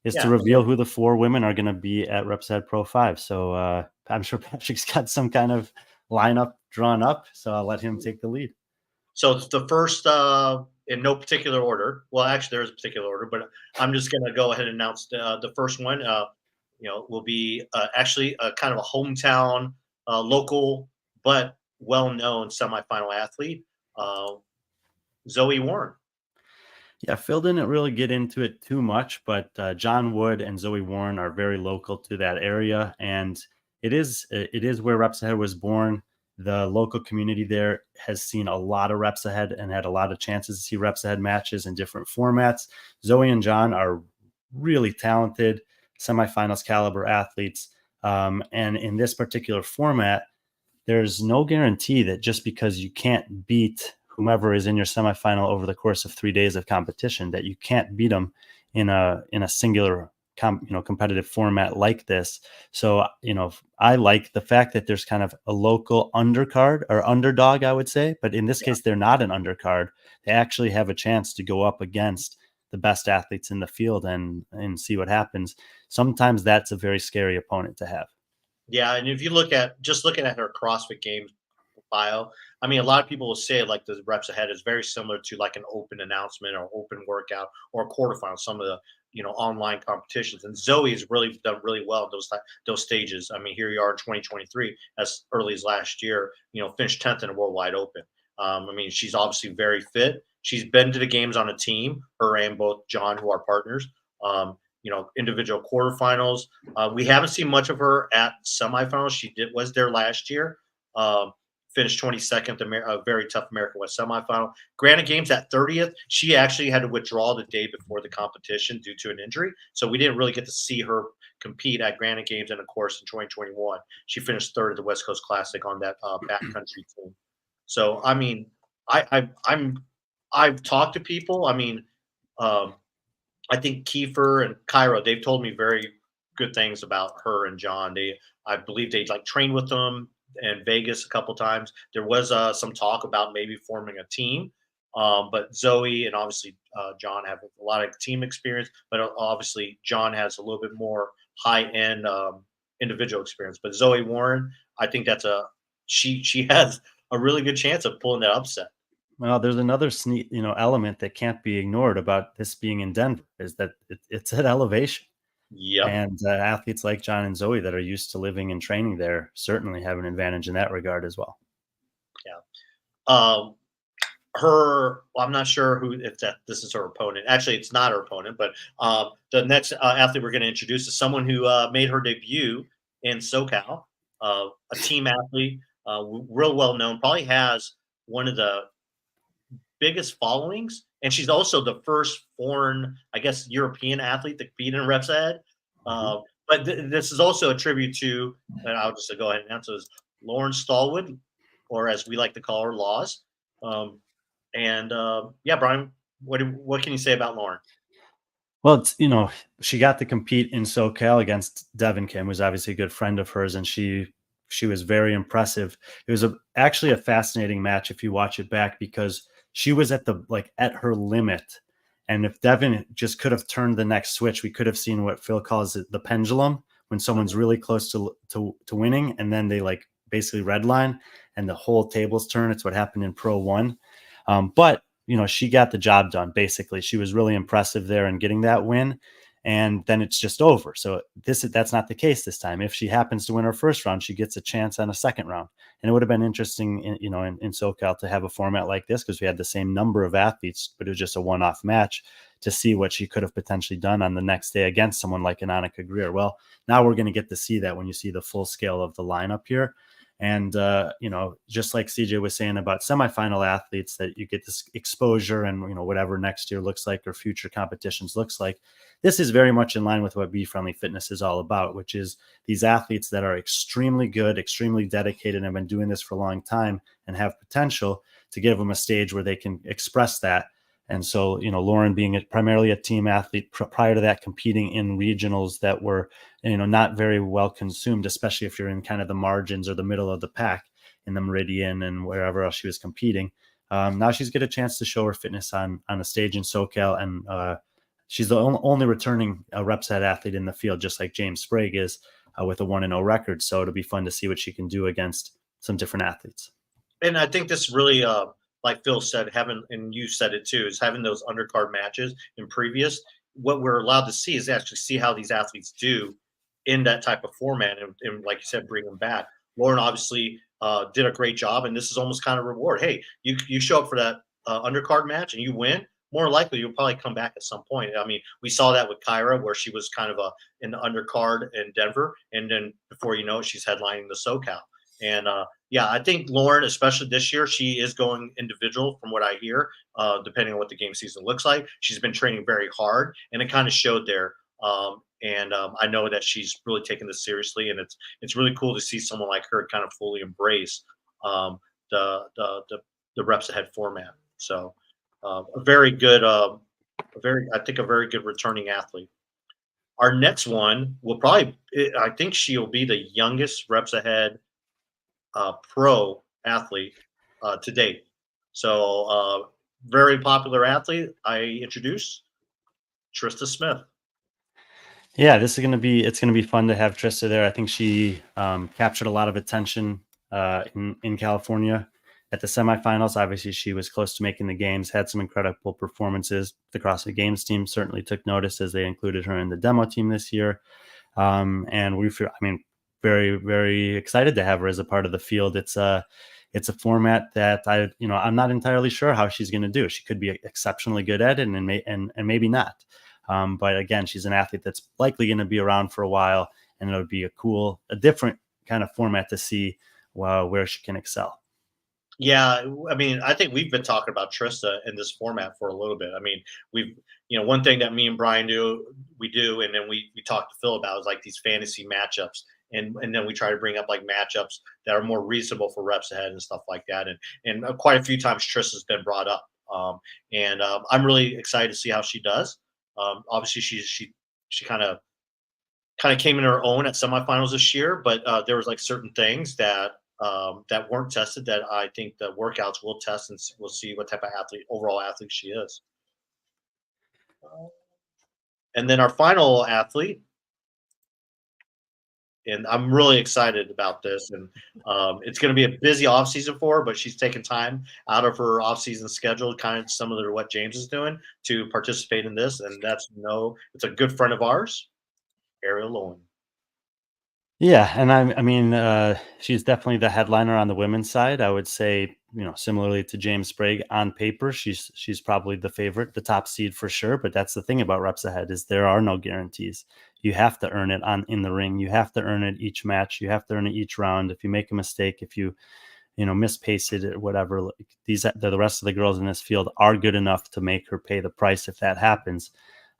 is to reveal who the 4 women are going to be at Reps Ahead PRO5. So I'm sure Patrick's got some kind of lineup drawn up, so I'll let him take the lead. So the first, in no particular order. Well, actually, there is a particular order, but I'm just going to go ahead and announce the first one. Will be actually a kind of a hometown, local, but well-known semifinal athlete, Zoe Warren. Yeah, Phil didn't really get into it too much, but John Wood and Zoe Warren are very local to that area, and it is where Reps Ahead was born. The local community there has seen a lot of Reps Ahead and had a lot of chances to see Reps Ahead matches in different formats. Zoe and John are really talented semifinals caliber athletes, and in this particular format, there's no guarantee that just because you can't beat whomever is in your semifinal over the course of 3 days of competition, that you can't beat them in a singular competitive format like this. So, I like the fact that there's kind of a local undercard or underdog, I would say, but in this case, they're not an undercard. They actually have a chance to go up against the best athletes in the field and see what happens. Sometimes that's a very scary opponent to have. Yeah, and if you looking at her CrossFit Games bio, I mean, a lot of people will say like the Reps Ahead is very similar to like an open announcement or open workout or a quarterfinal, some of the online competitions. And Zoe's really done really well in those stages. I mean, here you are in 2023, as early as last year, finished 10th in a worldwide open. I mean, she's obviously very fit. She's been to the games on a team, her and both John, who are partners. Individual quarterfinals. We haven't seen much of her at semifinals. She was there last year. Finished 22nd, a very tough American West semifinal. Granite Games at 30th. She actually had to withdraw the day before the competition due to an injury. So we didn't really get to see her compete at Granite Games. And of course, in 2021, she finished 3rd at the West Coast Classic on that backcountry team. So, I mean, I've talked to people. I mean, I think Kiefer and Cairo, they've told me very good things about her and John. I believe they like trained with them in Vegas a couple times. There was some talk about maybe forming a team, but Zoe and obviously John have a lot of team experience, but obviously John has a little bit more high end individual experience. But Zoe Warren, I think that's she has a really good chance of pulling that upset. Well, there's another sneak, element that can't be ignored about this being in Denver is that it's at elevation. Yep. And athletes like John and Zoe that are used to living and training there certainly have an advantage in that regard as well. Yeah. I'm not sure if this is her opponent. Actually, it's not her opponent, but the next athlete we're going to introduce is someone who made her debut in SoCal, a team athlete, real well known, probably has one of the biggest followings, and she's also the first foreign, I guess, European athlete to compete in Reps Ahead. But this is also a tribute to, and I'll just go ahead and answer this, Lauren Stallwood, or as we like to call her, Laws. Yeah, Brian, what can you say about Lauren? Well, she got to compete in SoCal against Devin Kim, who's obviously a good friend of hers, and she was very impressive. It was actually a fascinating match if you watch it back because she was at her limit, and if Devin just could have turned the next switch, we could have seen what Phil calls the pendulum, when someone's really close to winning, and then they basically redline, and the whole tables turn. It's what happened in Pro1, but she got the job done. Basically, she was really impressive there in getting that win, and then it's just over. So that's not the case this time. If she happens to win her first round, she gets a chance on a second round. And it would have been interesting, in SoCal to have a format like this because we had the same number of athletes, but it was just a one-off match to see what she could have potentially done on the next day against someone like an Annika Greer. Well, now we're going to get to see that when you see the full scale of the lineup here. And, just like CJ was saying about semifinal athletes, that you get this exposure and, whatever next year looks like or future competitions looks like. This is very much in line with what B.Friendly Fitness is all about, which is these athletes that are extremely good, extremely dedicated, and have been doing this for a long time and have potential to give them a stage where they can express that. And so, Lauren being primarily a team athlete prior to that, competing in regionals that were, not very well consumed, especially if you're in kind of the margins or the middle of the pack in the Meridian and wherever else she was competing. Now she's got a chance to show her fitness on a stage in SoCal, and she's the only returning Reps Ahead athlete in the field, just like James Sprague is, with a 1-0 record. So it'll be fun to see what she can do against some different athletes. And I think this really, like Phil said, and you said it too, is having those undercard matches in previous. What we're allowed to see is actually see how these athletes do in that type of format, and like you said, bring them back. Lauren obviously did a great job, and this is almost kind of reward. Hey, you show up for that undercard match and you win. More likely, you'll probably come back at some point. I mean, we saw that with Kyra, where she was kind of in the undercard in Denver, and then before you know it, she's headlining the SoCal. And yeah, I think Lauren, especially this year, she is going individual from what I hear, depending on what the game season looks like. She's been training very hard, and it kind of showed there. I know that she's really taking this seriously, and it's really cool to see someone like her kind of fully embrace the Reps Ahead format. So a very good, I think a very good returning athlete. Our next one will probably, I think she'll be the youngest Reps Ahead pro athlete to date. So very popular athlete. I introduce Trista Smith. Yeah, it's going to be fun to have Trista there. I think she captured a lot of attention in California at the semifinals. Obviously, she was close to making the games, had some incredible performances. The CrossFit Games team certainly took notice as they included her in the demo team this year. And we feel, very, very excited to have her as a part of the field. It's a format that I'm not entirely sure how she's going to do. She could be exceptionally good at it and maybe not. But again, she's an athlete that's likely going to be around for a while, and it'll be a different kind of format to see where she can excel. Yeah, I think we've been talking about Trista in this format for a little bit. One thing that me and Brian we do, and then we talk to Phil about is like these fantasy matchups. And then we try to bring up like matchups that are more reasonable for Reps Ahead and stuff like that. And quite a few times Trista's been brought up. I'm really excited to see how she does. Obviously, she kind of kind of came in her own at semifinals this year, but there was like certain things that that weren't tested that I think the workouts will test, and we'll see what type of overall athlete she is. And then our final athlete, and I'm really excited about this. And it's going to be a busy offseason for her, but she's taking time out of her offseason schedule, kind of similar to what James is doing, to participate in this. And it's a good friend of ours, Ariel Lowen. Yeah, and I mean, she's definitely the headliner on the women's side. I would say, similarly to James Sprague, on paper, she's probably the favorite, the top seed for sure. But that's the thing about reps ahead is there are no guarantees. You have to earn it in the ring. You have to earn it each match. You have to earn it each round. If you make a mistake, if you mispace it or whatever, the rest of the girls in this field are good enough to make her pay the price if that happens.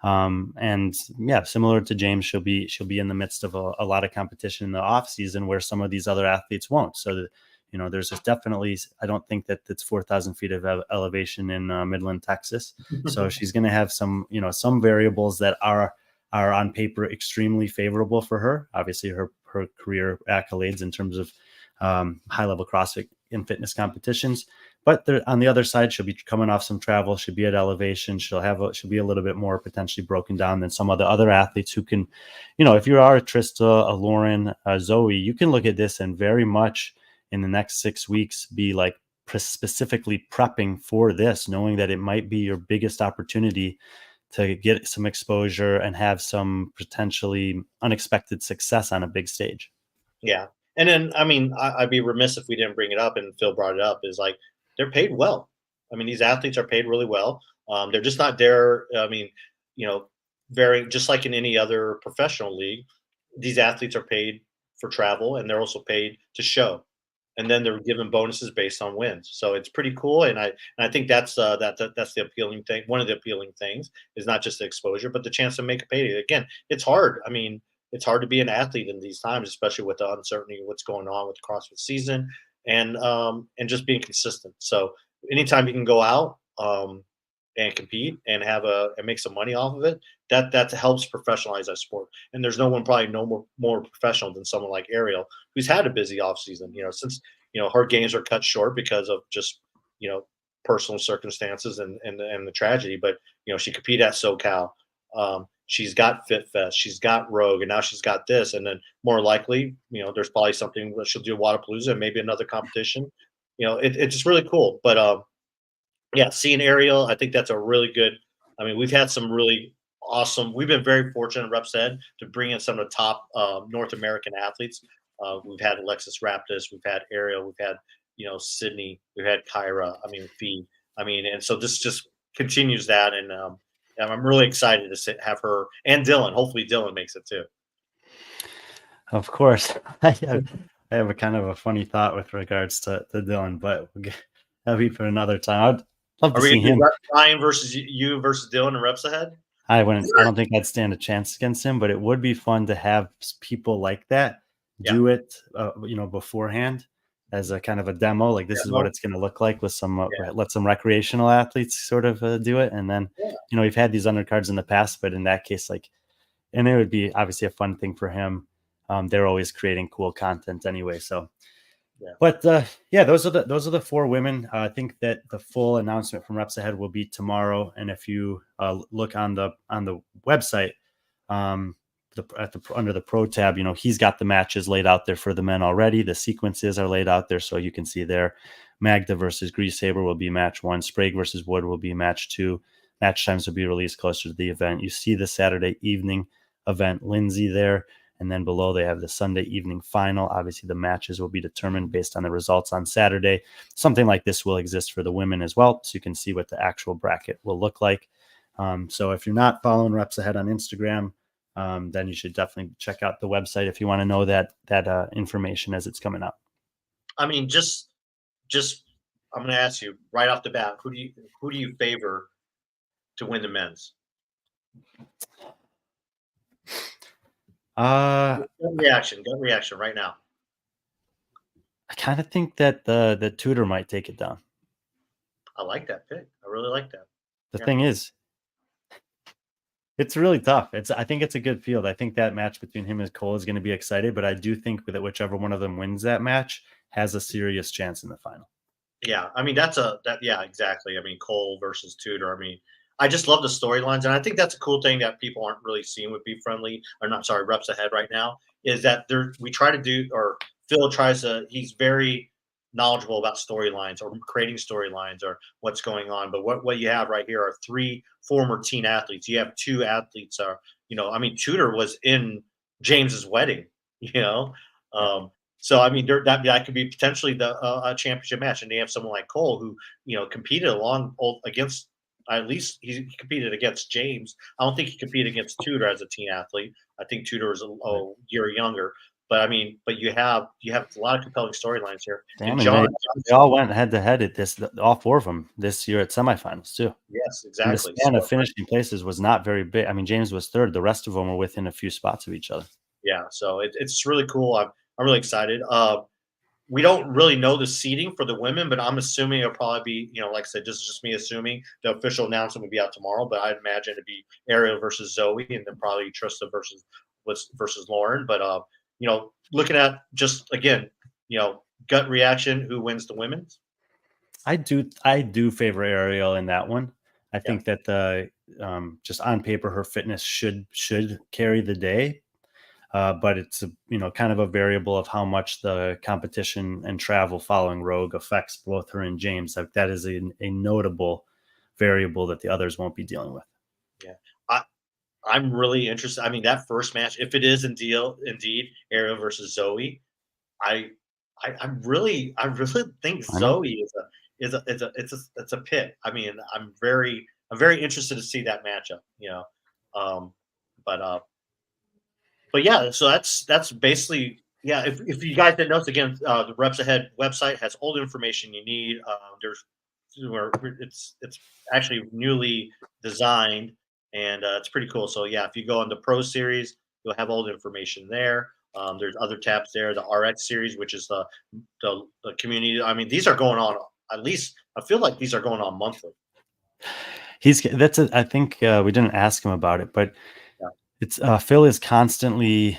And yeah, similar to James, she'll be in the midst of a lot of competition in the off season where some of these other athletes won't. So there's just definitely, I don't think that it's 4,000 feet of elevation in Midland, Texas. So she's going to have some variables that are on paper extremely favorable for her. Obviously her career accolades in terms of high level CrossFit and fitness competitions. But on the other side, she'll be coming off some travel. She'll be at elevation. She'll be a little bit more potentially broken down than some of the other athletes who can, if you are a Trista, a Lauren, a Zoe, you can look at this and very much in the next 6 weeks be like specifically prepping for this, knowing that it might be your biggest opportunity to get some exposure and have some potentially unexpected success on a big stage. Yeah. And then, I mean, I'd be remiss if we didn't bring it up, and Phil brought it up, is like, they're paid well. I mean, these athletes are paid really well. They're just not there. I mean, very, just like in any other professional league, these athletes are paid for travel, and they're also paid to show. And then they're given bonuses based on wins. So it's pretty cool. And I think that's that's the appealing thing. One of the appealing things is not just the exposure, but the chance to make a payday. Again, it's hard. I mean, it's hard to be an athlete in these times, especially with the uncertainty of what's going on with the CrossFit season, and just being consistent. So anytime you can go out and compete and and make some money off of it, that helps professionalize that sport. And there's no one probably more professional than someone like Ariel, who's had a busy off season. Since her games are cut short because of just personal circumstances and the tragedy. But she competed at SoCal. She's got Fit Fest, she's got Rogue, and now she's got this. And then more likely, there's probably something that she'll do Wadapalooza and maybe another competition. It's just really cool. But yeah, seeing Ariel, I think that's a really good. I mean, we've had some really awesome. We've been very fortunate at Reps Ed to bring in some of the top North American athletes. We've had Alexis Raptis, we've had Ariel, we've had Sydney, we've had Kyra. I mean, Fee. I mean, and so this just continues that, and I'm really excited to have her and Dylan. Hopefully, Dylan makes it too. Of course, I have a kind of a funny thought with regards to Dylan, but that'll be for another time. I'd love to see him. Ryan versus you versus Dylan and Reps Ahead. I don't think I'd stand a chance against him, but it would be fun to have people like that do it, beforehand as a kind of a demo. Like this is what it's going to look like with some let some recreational athletes sort of do it, and then we've had these undercards in the past, but in that case, and it would be obviously a fun thing for him. They're always creating cool content anyway, so. Yeah. But those are the 4 women. I think that the full announcement from Reps Ahead will be tomorrow. And if you look on the website, under the Pro tab, he's got the matches laid out there for the men already. The sequences are laid out there, so you can see there. Magda versus Grease Saber will be match 1. Sprague versus Wood will be match 2. Match times will be released closer to the event. You see the Saturday evening event, Lindsay there. And then below they have the Sunday evening final. Obviously, the matches will be determined based on the results on Saturday. Something like this will exist for the women as well, so you can see what the actual bracket will look like. So if you're not following Reps Ahead on Instagram, then you should definitely check out the website if you want to know that information as it's coming up. I mean, just I'm going to ask you right off the bat, who do you favor to win the men's? Gut reaction right now. I kind of think that the Tudor might take it down. I like that pick. I really like that. The thing is, It's really tough. I think it's a good field. I think that match between him and Cole is going to be exciting, but I do think that whichever one of them wins that match has a serious chance in the final. Yeah, I mean yeah, exactly. I mean Cole versus Tudor. I mean, I just love the storylines, and I think that's a cool thing that people aren't really seeing with B.Friendly, or not sorry, Reps Ahead right now, is that we try to do, or Phil tries to, he's very knowledgeable about storylines or creating storylines or what's going on. But what you have right here are three former teen athletes. You have two athletes are, I mean Tudor was in James's wedding, you know. Yeah. So I mean, that could be potentially the a championship match, and they have someone like Cole who competed against. At least he competed against James. I don't think he competed against Tudor as a teen athlete. I think Tudor is a year younger. But I mean, you have a lot of compelling storylines here. Damn, And and John, they all went head to head at this. All four of them this year at semifinals too. yes, And the exactly. span of So, finishing places was not very big. I mean, James was third. The rest of them were within a few spots of each other. yeah, so it's really cool. I'm really excited. We don't really know the seeding for the women, but I'm assuming it'll probably be, like I said, this is just me assuming the official announcement will be out tomorrow. But I'd imagine it'd be Ariel versus Zoe, and then probably Trista versus Lauren. But looking at just again, gut reaction, who wins the women's? I do favor Ariel in that one. I Yeah. think that the just on paper her fitness should carry the day. But it's kind of a variable of how much the competition and travel following Rogue affects both her and James. Like that is a notable variable that the others won't be dealing with. Yeah, I'm really interested. I mean, that first match, if it is indeed Ariel versus Zoe, I I really think I know. Zoe it's a pit. I mean, I'm very interested to see that matchup. Um, but yeah, so that's basically, yeah. If you guys didn't notice, again, the Reps Ahead website has all the information you need. There's where it's actually newly designed, and it's pretty cool. So yeah, if you go on the Pro Series, you'll have all the information there. There's other tabs there, the RX series, which is the community. I mean, these are going on, at least I feel like these are going on monthly. I think we didn't ask him about it, but Yeah. it's Phil is constantly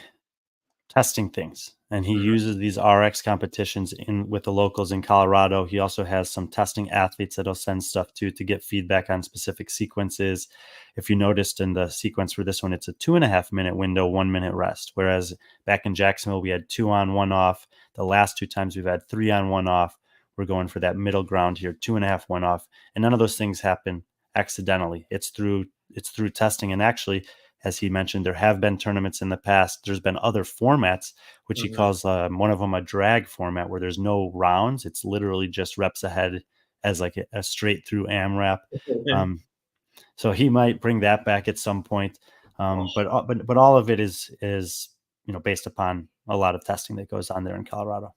testing things, and he Mhm. uses these RX competitions in with the locals in Colorado. He also has some testing athletes that he'll send stuff to get feedback on specific sequences. If you noticed in the sequence for this one, it's a 2.5 minute window, 1 minute rest. Whereas back in Jacksonville, we had 2 on, 1 off. The last 2 times we've had 3 on, 1 off. We're going for that middle ground here, 2.5, 1 off. And none of those things happen accidentally. It's through testing. And actually, as he mentioned, there have been tournaments in the past. There's been other formats, which he calls one of them a drag format, where there's no rounds. It's literally just reps ahead as like a straight through AMRAP. So he might bring that back at some point. But all of it is based upon a lot of testing that goes on there in Colorado.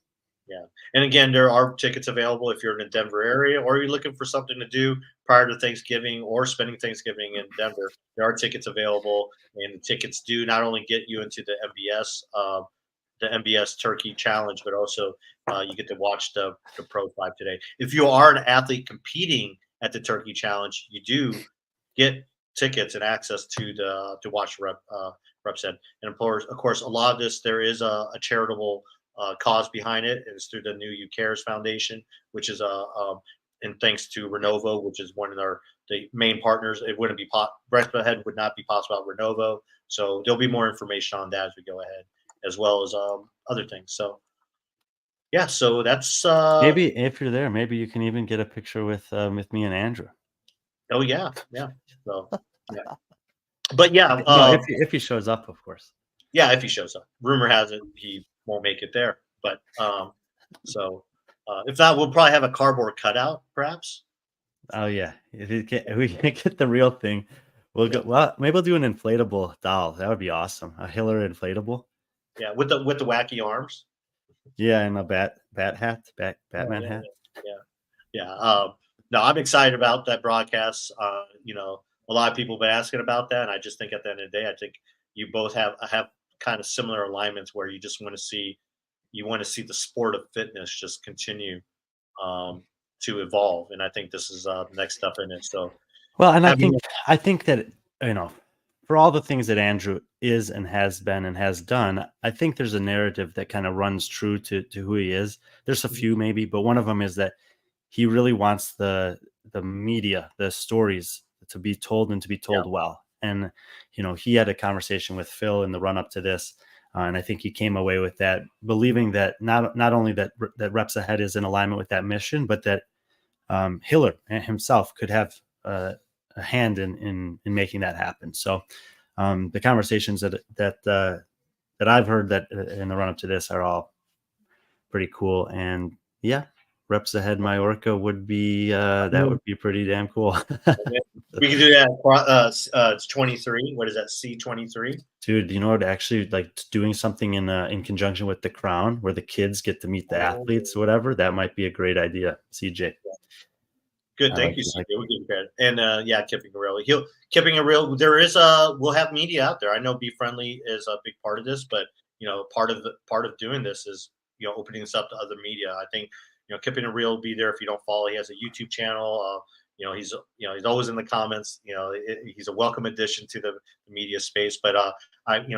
Yeah. And again, there are tickets available if you're in the Denver area, or you're looking for something to do prior to Thanksgiving or spending Thanksgiving in Denver. There are tickets available, and the tickets do not only get you into the MBS Turkey Challenge, but also you get to watch the Pro5 today. If you are an athlete competing at the Turkey Challenge, you do get tickets and access to watch Reps Ed. And of course, a lot of this, there is a charitable cause behind it. It's through the New You Cares Foundation, which is and thanks to Renovo, which is one of the main partners. It wouldn't be Breast Ahead would not be possible without Renovo. So there'll be more information on that as we go ahead, as well as other things. So yeah, so that's Maybe if you're there, maybe you can even get a picture with me and Andrew. oh yeah. So yeah, but yeah, No, if he shows up, of course. yeah, if he shows up. Rumor has it he won't make it there, but so if not, we'll probably have a cardboard cutout, perhaps. Oh yeah, if we can't get the real thing, we'll Yeah. go. Well, maybe we'll do an inflatable doll. That would be awesome. A Hiller inflatable. Yeah, with the wacky arms. Yeah, and a Batman Yeah, hat. yeah, yeah. No, I'm excited about that broadcast. A lot of people have been asking about that, and I just think at the end of the day, I think you both have kind of similar alignments where you just want to see the sport of fitness just continue to evolve, and I think this is the next step in it. So, Well, and having I think that you know, for all the things that Andrew is and has been and has done, I think there's a narrative that kind of runs true to who he is. There's a few maybe, but one of them is that he really wants the media, the stories to be told and to be told well. And, he had a conversation with Phil in the run up to this. And I think he came away with that, believing that not only that Reps Ahead is in alignment with that mission, but that Hiller himself could have a hand in making that happen. So the conversations that I've heard that in the run up to this are all pretty cool. And yeah, Reps Ahead Majorca would be that would be pretty damn cool. We can do that. It's 23. What is that? C23. Dude, actually like doing something in conjunction with the Crown, where the kids get to meet the athletes, or whatever. That might be a great idea, CJ. Good, thank you, CJ. We'll give you credit. And Kipping It Real. Kipping It Real. There is we'll have media out there. I know B.Friendly is a big part of this, but part of doing this is opening this up to other media. I think Kipping It Real will be there if you don't follow. He has a YouTube channel. He's always in the comments. He's a welcome addition to the media space. But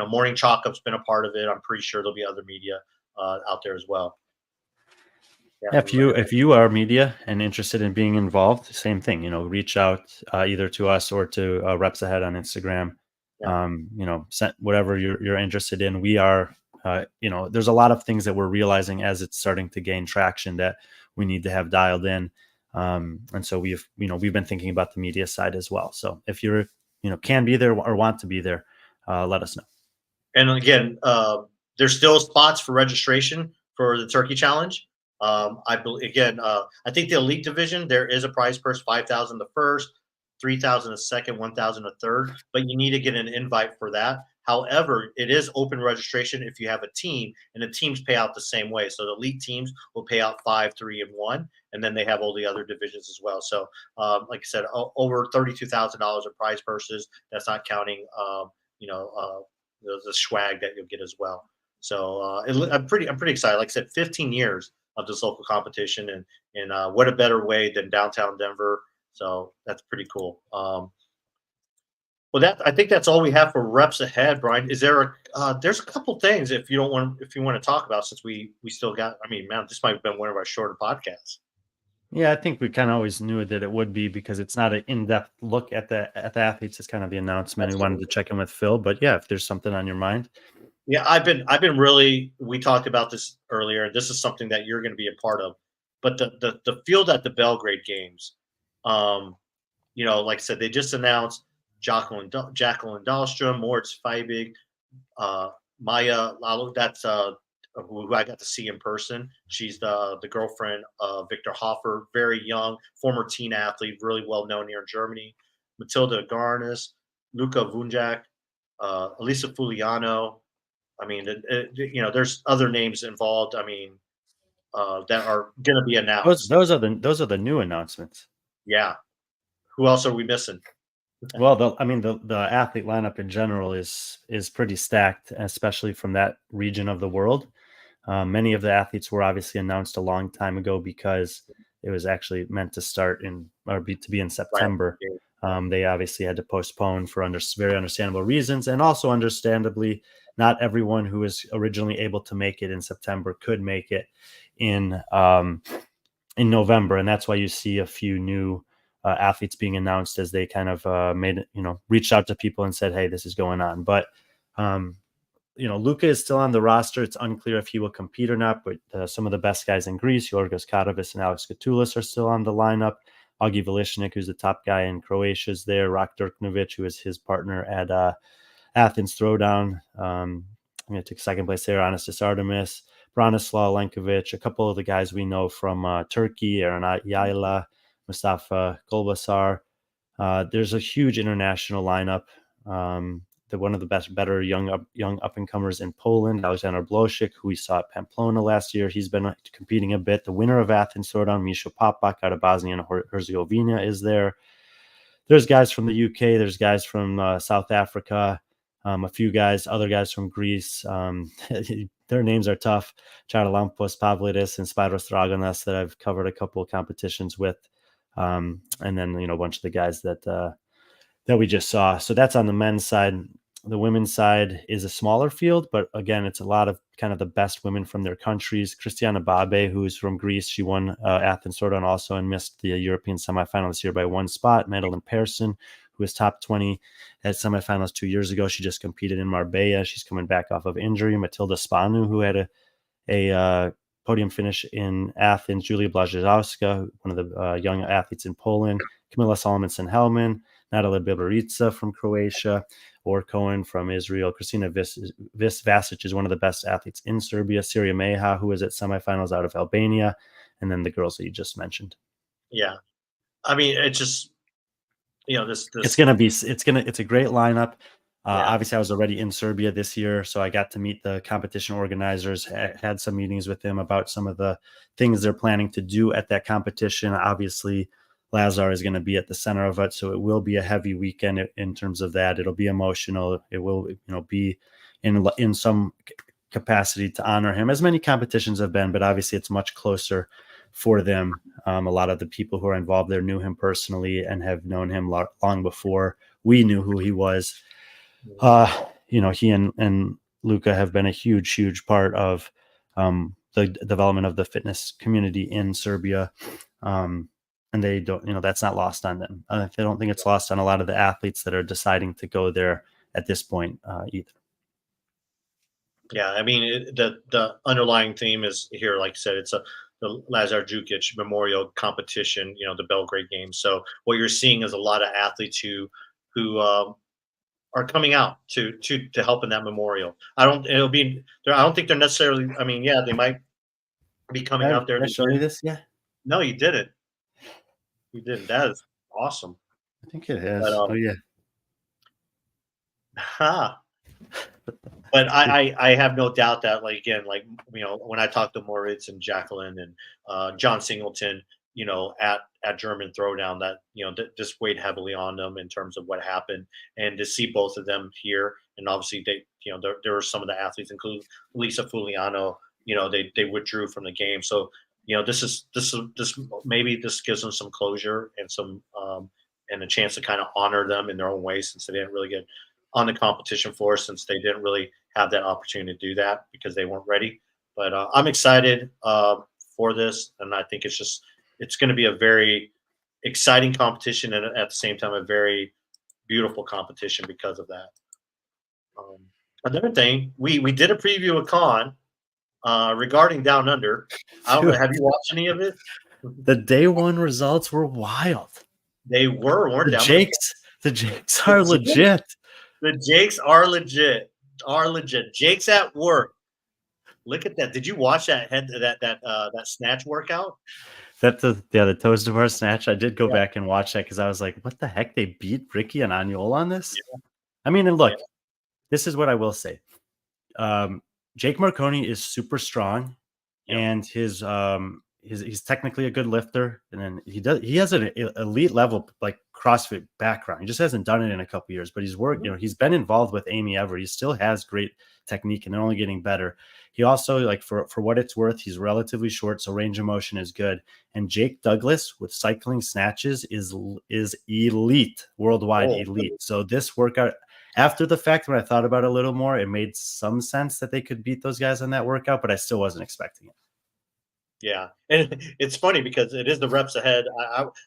Morning Chalk Up's been a part of it. I'm pretty sure there'll be other media out there as well. Yeah, if you are media and interested in being involved, same thing. Reach out either to us or to Reps Ahead on Instagram. Send whatever you're interested in. We are. There's a lot of things that we're realizing as it's starting to gain traction that we need to have dialed in. And so we've been thinking about the media side as well. So if you're, can be there or want to be there, let us know. And again, there's still spots for registration for the Turkey Challenge. I think the elite division, there is a prize purse, 5,000 the first, 3,000 a second, 1,000 a third, but you need to get an invite for that. However, it is open registration if you have a team, and the teams pay out the same way. So the elite teams will pay out 5, 3, and 1, and then they have all the other divisions as well. So, like I said, over $32,000 of prize purses. That's not counting, the swag that you'll get as well. So I'm pretty excited. Like I said, 15 years of this local competition, and what a better way than downtown Denver. So that's pretty cool. Well, I think that's all we have for Reps Ahead, Brian. Is there there's a couple things if you want to talk about, since we still got. I mean, man, this might have been one of our shorter podcasts. Yeah, I think we kind of always knew that it would be, because it's not an in-depth look at the athletes. It's kind of the announcement. We wanted to check in with Phil, but yeah, if there's something on your mind. Yeah, I've been really. We talked about this earlier. This is something that you're going to be a part of, but the field at the Belgrade Games, like I said, they just announced Jacqueline Dahlstrom, Moritz Feibig, Maya Lalo. That's who I got to see in person. She's the girlfriend of Victor Hofer, very young, former teen athlete, really well known here in Germany. Matilda Garnis, Luca Vunjak, Elisa Fuliano. I mean, there's other names involved. I mean, that are going to be announced. Those are the new announcements. Yeah. Who else are we missing? Well, the athlete lineup in general is pretty stacked, especially from that region of the world. Many of the athletes were obviously announced a long time ago because it was actually meant to start to be in September. Right. They obviously had to postpone for very understandable reasons, and also understandably, not everyone who was originally able to make it in September could make it in November, and that's why you see a few new athletes being announced as they kind of reached out to people and said, hey, this is going on. But Luca is still on the roster. It's unclear if he will compete or not, but some of the best guys in Greece, Yorgos Katovis and Alex Katoulis, are still on the lineup. Augie Velishnik, who's the top guy in Croatia, is there. Rok Dirknovic, who is his partner at Athens Throwdown. I'm going to take second place there. Anastas Artemis, Branislav Lenkovic, a couple of the guys we know from Turkey, Aaron Yayla, Mustafa Golbasar. There's a huge international lineup. One of the better young up and comers in Poland, Alexander Blosik, who we saw at Pamplona last year. He's been competing a bit. The winner of Athens Throwdown, Misha Popak out of Bosnia and Herzegovina, is there. There's guys from the UK. There's guys from South Africa. Other guys from Greece. Their names are tough. Charalampos Pavlidis and Spyros Dragonas that I've covered a couple of competitions with. And then, a bunch of the guys that that we just saw. So that's on the men's side. The women's side is a smaller field, but again, it's a lot of kind of the best women from their countries. Christiana Babe, who's from Greece, she won Athens Sordan also and missed the European semifinal this year by 1 spot. Madeline Persson, who was top 20 at semifinals 2 years ago. She just competed in Marbella. She's coming back off of injury. Matilda Spanu, who had a podium finish in Athens. Julia Błażejowska, one of the young athletes in Poland. Kamila Solomon-Helman, Natalia Biberica from Croatia, or Cohen from Israel. Kristina Vasic is one of the best athletes in Serbia. Syria Meha, who is at semifinals out of Albania, and then the girls that you just mentioned. Yeah, I mean, it's just, it's a great lineup. Obviously, I was already in Serbia this year, so I got to meet the competition organizers, had some meetings with them about some of the things they're planning to do at that competition. Obviously, Lazar is going to be at the center of it, so it will be a heavy weekend in terms of that. It'll be emotional. It will, be in some capacity to honor him, as many competitions have been, but obviously it's much closer for them. A lot of the people who are involved there knew him personally and have known him long before we knew who he was. He and Luka have been a huge part of the development of the fitness community in Serbia. And they don't, that's not lost on them. I don't think it's lost on a lot of the athletes that are deciding to go there at this point either. Yeah, I mean, the underlying theme is here, like I said, it's the Lazar Jukic Memorial Competition, the Belgrade Games. So what you're seeing is a lot of athletes who are coming out to help in that memorial. I don't think they're necessarily. I mean, yeah, they might be coming out there. Did I show you this? Yeah. No, you didn't. You didn't. That is awesome. I think it is. Oh yeah. But I have no doubt that, when I talk to Moritz and Jacqueline and John Singleton, at German Throwdown, that this weighed heavily on them in terms of what happened, and to see both of them here, and obviously they, there were some of the athletes, including Lisa Fuliano, they withdrew from the game, so this maybe this gives them some closure and some and a chance to kind of honor them in their own way, since they didn't really get on the competition floor, since they didn't really have that opportunity to do that because they weren't ready. But I'm excited for this, and I think it's going to be a very exciting competition, and at the same time a very beautiful competition because of that. Another thing, we did a preview of Con regarding Down Under. I don't know, have you watched any of it? The day one results were wild. They weren't they? The Jakes are legit. The Jakes are legit. Jake's at work. Look at that. Did you watch that snatch workout? The toes to bar snatch. I did go back and watch that because I was like, what the heck? They beat Ricky and Aniola on this? Yeah. I mean, and look, this is what I will say. Jake Marconi is super strong, and he's technically a good lifter, and then he has an elite level like CrossFit background. He just hasn't done it in a couple years, but he's worked. He's been involved with Amy Everett. He still has great technique, and they're only getting better. He also, like, for what it's worth, he's relatively short, so range of motion is good. And Jake Douglas with cycling snatches is elite, worldwide elite. So this workout, after the fact, when I thought about it a little more, it made some sense that they could beat those guys on that workout, but I still wasn't expecting it. Yeah, and it's funny because it is the reps ahead.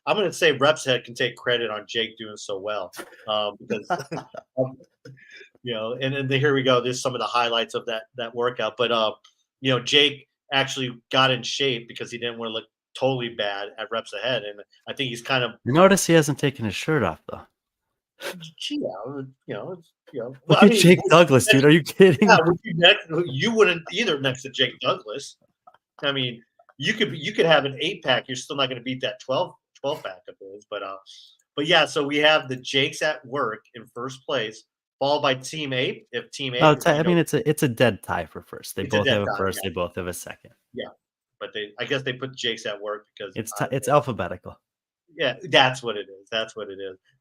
I'm going to say reps ahead can take credit on Jake doing so well, because and then here we go. There's some of the highlights of that workout, but Jake actually got in shape because he didn't want to look totally bad at reps ahead, and I think he's kind of. You notice he hasn't taken his shirt off though. Look at Jake Douglas, dude. Are you kidding? Yeah, you wouldn't either next to Jake Douglas. I mean. You could have an 8-pack. You're still not going to beat that 12-pack of his. But yeah. So we have the Jakes at work in first place, followed by Team 8. If Team 8, I mean, it's a dead tie for first. They both have a first. Yeah. They both have a second. Yeah, but I guess they put Jakes at work because it's alphabetical. Yeah, that's what it is.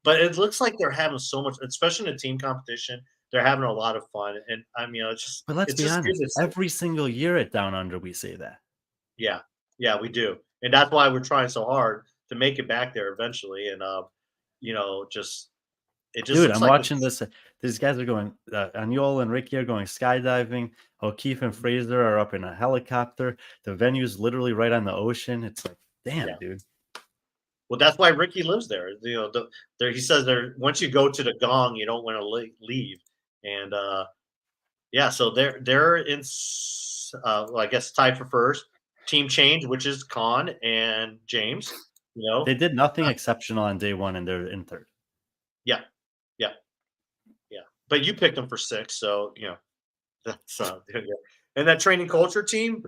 But it looks like they're having so much, especially in a team competition. They're having a lot of fun, and I mean, it's just. But let's be honest. Every single year at Down Under, we say that. Yeah, we do, and that's why we're trying so hard to make it back there eventually. And it just Dude, looks I'm like watching this. These guys are going. Aniola and Ricky are going skydiving. O'Keefe and Fraser are up in a helicopter. The venue's literally right on the ocean. It's like, damn, Yeah. dude. Well, that's why Ricky lives there. You know, there he says there once you go to the gong, you don't want to leave. And yeah, so they're in well, I guess tied for first. Team change, which is Khan and James. You know, They did nothing exceptional on day one, and they're in third. yeah, yeah, yeah. But you picked them for 6, so you know that's yeah. And that training culture team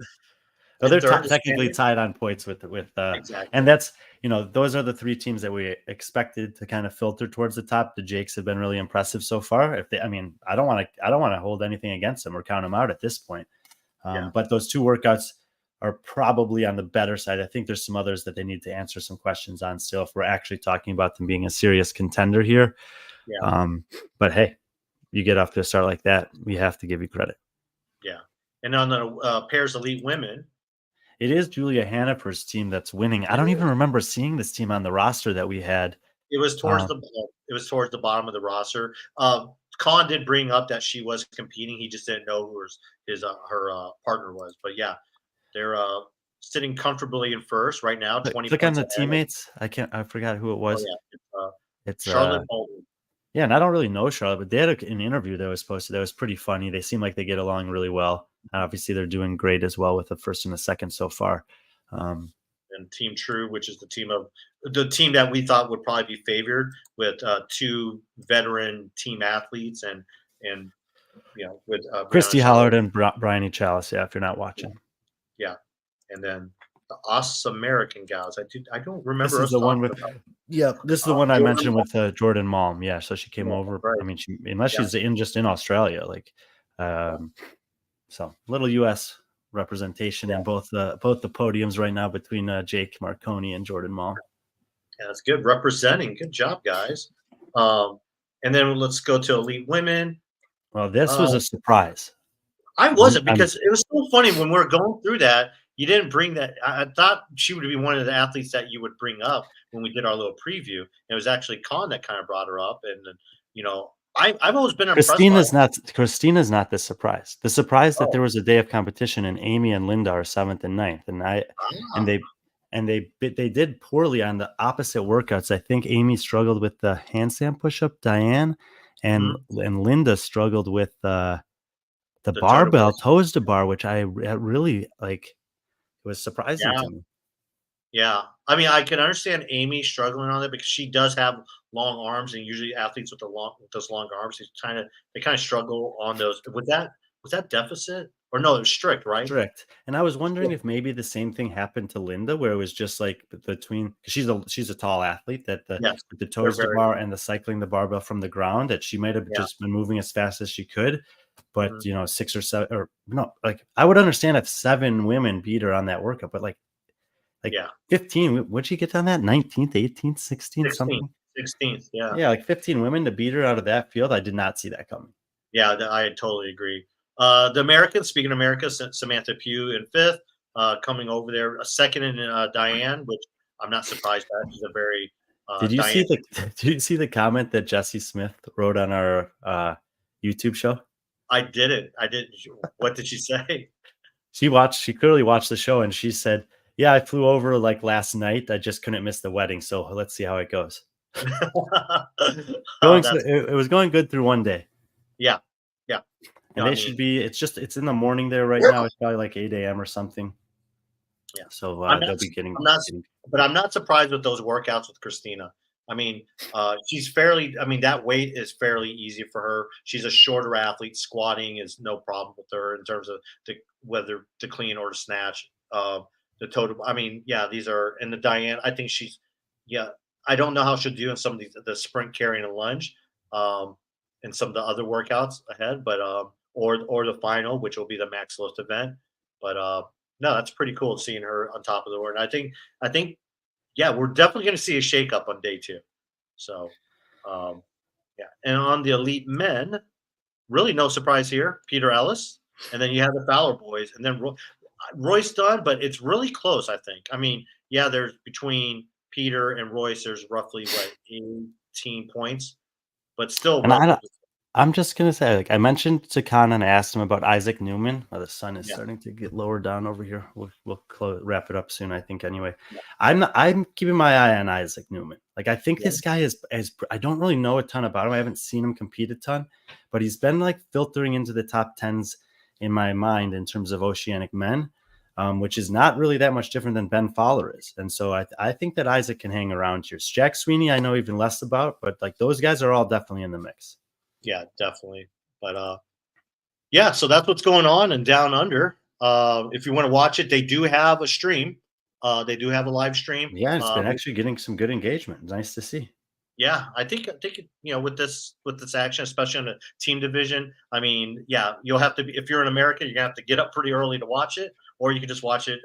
So in they're third is technically Canyon. tied on points with Exactly. and that's those are the 3 teams that we expected to kind of filter towards the top. The Jakes have been really impressive so far. If they, I mean, I don't want to hold anything against them or count them out at this point. Yeah. But those 2 workouts are probably on the better side. I think there's some others that they need to answer some questions on still if we're actually talking about them being a serious contender here. Yeah. But hey, you get off to a start like that, we have to give you credit. Yeah. And on the pairs elite women, It is Julia Hannaford's team that's winning. I don't even remember seeing this team on the roster that we had. it was towards Uh, the bottom of the roster. Khan did bring up that she was competing. He just didn't know who her partner was. But yeah, they're sitting comfortably in first right now, 20 click on points the ahead. teammates. I forgot who it Oh was. yeah, It's Charlotte Baldwin. yeah, and I don't really know Charlotte, but they had an interview that was posted that was pretty funny. They seem like they get along really well. Obviously, they're doing great as well with the first and the second so far. And Team True, which is the team that we thought would probably be favored with 2 veteran team athletes and with Christy Brianna Hollard Charlotte. and Bryony Chalice. Yeah, if you're not watching, Yeah, and then the Us American gals. I don't remember this is us the one talking with. about. Yeah, this is the one I Jordan mentioned Wall. with Jordan Malm. Yeah, so she came Yeah, over. right. I mean, unless Yeah. she's just in Australia, like, so little U.S. representation in both the podiums right now between Jake Marconi and Jordan Malm. Yeah, that's good representing. Good job, guys. And then let's go to elite women. Well, this was a surprise. I wasn't because it was so funny when we were going through that. You didn't bring that. I thought she would be one of the athletes that you would bring up when we did our little preview. And it was actually Khan that kind of brought her up. And I've always been impressed by Christina's not the surprise. The surprise that Oh. there was a day of competition and Amy and Linda are 7th and 9th, and they did poorly on the opposite workouts. I think Amy struggled with the handstand push-up, Diane, and Linda struggled with the barbell toes to bar, which I really like. It was surprising to me. Yeah. I mean, I can understand Amy struggling on it because she does have long arms, and usually athletes with those long arms, they kind of struggle on those. Was that deficit or no? It was strict, right? Strict. And I was wondering if maybe the same thing happened to Linda, where it was just like between, because she's a tall athlete, that with the toes to bar and the cycling the barbell from the ground, that she might have just been moving as fast as she could. But 6 or 7, or no, like I would understand if 7 women beat her on that workout, but like 15, what'd she get on that? 19th, 18th, 16th, something? 16th, yeah. Yeah, like 15 women to beat her out of that field. I did not see that coming. Yeah, I totally agree. The Americans, speaking of America, Samantha Pugh in 5th, coming over there. A 2nd in Diane, which I'm not surprised at. She's a very Did you see the comment that Jesse Smith wrote on our YouTube show? I didn't. What did she say? She clearly watched the show, and she said, "Yeah, I flew over like last night. I just couldn't miss the wedding. So let's see how it goes." It was going good through one day. Yeah. And it's in the morning there right now. It's probably like 8 a.m. or something. Yeah. So they'll be getting. But I'm not surprised with those workouts with Christina. I mean, she's fairly. I mean, that weight is fairly easy for her. She's a shorter athlete. Squatting is no problem with her in terms of whether to clean or to snatch. The total. I mean, yeah, these are. And the Diane, I think she's. Yeah, I don't know how she'll do in some of the sprint, carrying, and lunge, and some of the other workouts ahead. But or the final, which will be the max lift event. But no, that's pretty cool seeing her on top of the world. And I think, yeah, we're definitely going to see a shakeup on day 2. So, yeah. And on the elite men, really no surprise here. Peter Ellis, and then you have the Fowler boys, and then Royce Dunn, but it's really close, I think. I mean, yeah, there's between Peter and Royce, there's roughly 18 points. but still And relatively. I'm just gonna say, like I mentioned to Khan and I asked him about Isaac Newman. Oh, the sun is Yeah. starting to get lower down over here. We'll wrap it up soon, I think. Anyway, Yeah. I'm keeping my eye on Isaac Newman. Like I think Yeah. this guy is I don't really know a ton about him. I haven't seen him compete a ton, but he's been like filtering into the top tens in my mind in terms of Oceanic men, which is not really that much different than Ben Fowler is. And so I think that Isaac can hang around here. Jack Sweeney, I know even less about, but like those guys are all definitely in the mix. Yeah, definitely. But yeah, so that's what's going on in Down Under. If you want to watch it, they do have a stream. They do have a live stream. Yeah, it's been actually getting some good engagement. Nice to see. Yeah, I think with this action, especially in the team division. I mean, yeah, you'll have to be, if you're in America, you're gonna have to get up pretty early to watch it, or you can just watch it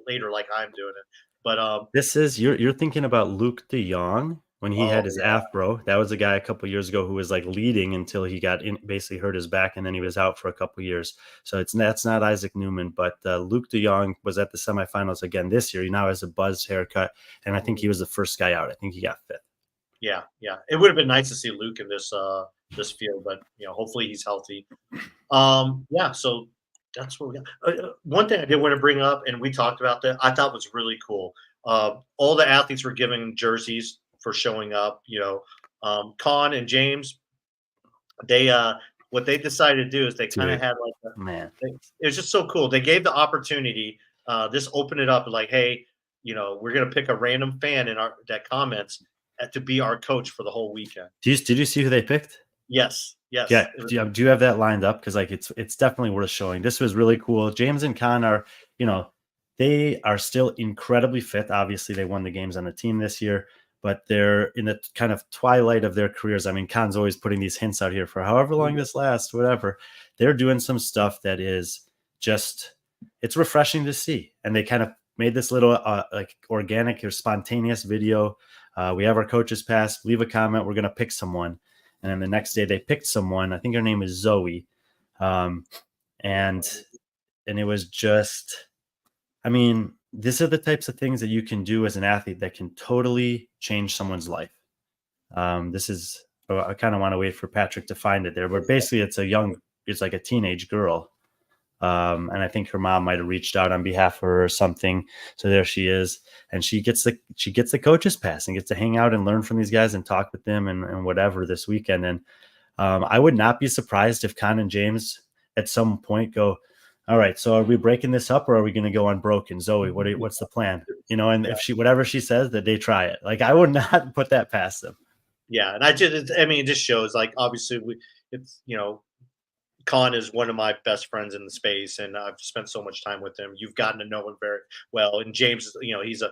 later, like I'm doing it. But This is you're thinking about Luke De Jong when he oh had his yeah, afro. That was a guy a couple years ago who was like leading until he got basically hurt his back, and then he was out for a couple years. So that's not Isaac Newman, but Luke De Jong was at the semifinals again this year. He now has a buzzed haircut, and I think he was the first guy out. I think he got fifth. yeah, yeah. It would have been nice to see Luke in this field, but hopefully he's healthy. Yeah, so that's what we got. One thing I did want to bring up, and we talked about that, I thought was really cool. All the athletes were given jerseys for showing up. Con and James, they what they decided to do is they kind of Dude, had like man, it was just so cool. They gave the opportunity. This opened it up like, hey, we're gonna pick a random fan in our that comments to be our coach for the whole weekend. did you see who they picked? Yes, yes. Yeah, do you have that lined up? Because like it's definitely worth showing. This was really cool. James and Khan are, they are still incredibly fit. Obviously, they won the games on the team this year, but they're in the kind of twilight of their careers. I mean, Khan's always putting these hints out here for however long this lasts, whatever. They're doing some stuff that is just it's refreshing to see, and they kind of made this little like organic or spontaneous video. We have our coaches pass. Leave a comment. We're gonna pick someone. And then the next day they picked someone. I think her name is Zoe. And it was just, I mean, these are the types of things that you can do as an athlete that can totally change someone's life. This is, I kind of want to wait for Patrick to find it there, but basically it's like a teenage girl. And I think her mom might have reached out on behalf of her or something. So there she is, and she gets the coach's pass and gets to hang out and learn from these guys and talk with them and whatever this weekend. And I would not be surprised if Con and James at some point go, all right, so are we breaking this up or are we going to go unbroken? Zoe, what's the plan? And if whatever she says, that they try it. Like I would not put that past them. Yeah, and it just shows like obviously it's Con is one of my best friends in the space, and I've spent so much time with him. You've gotten to know him very well, and James is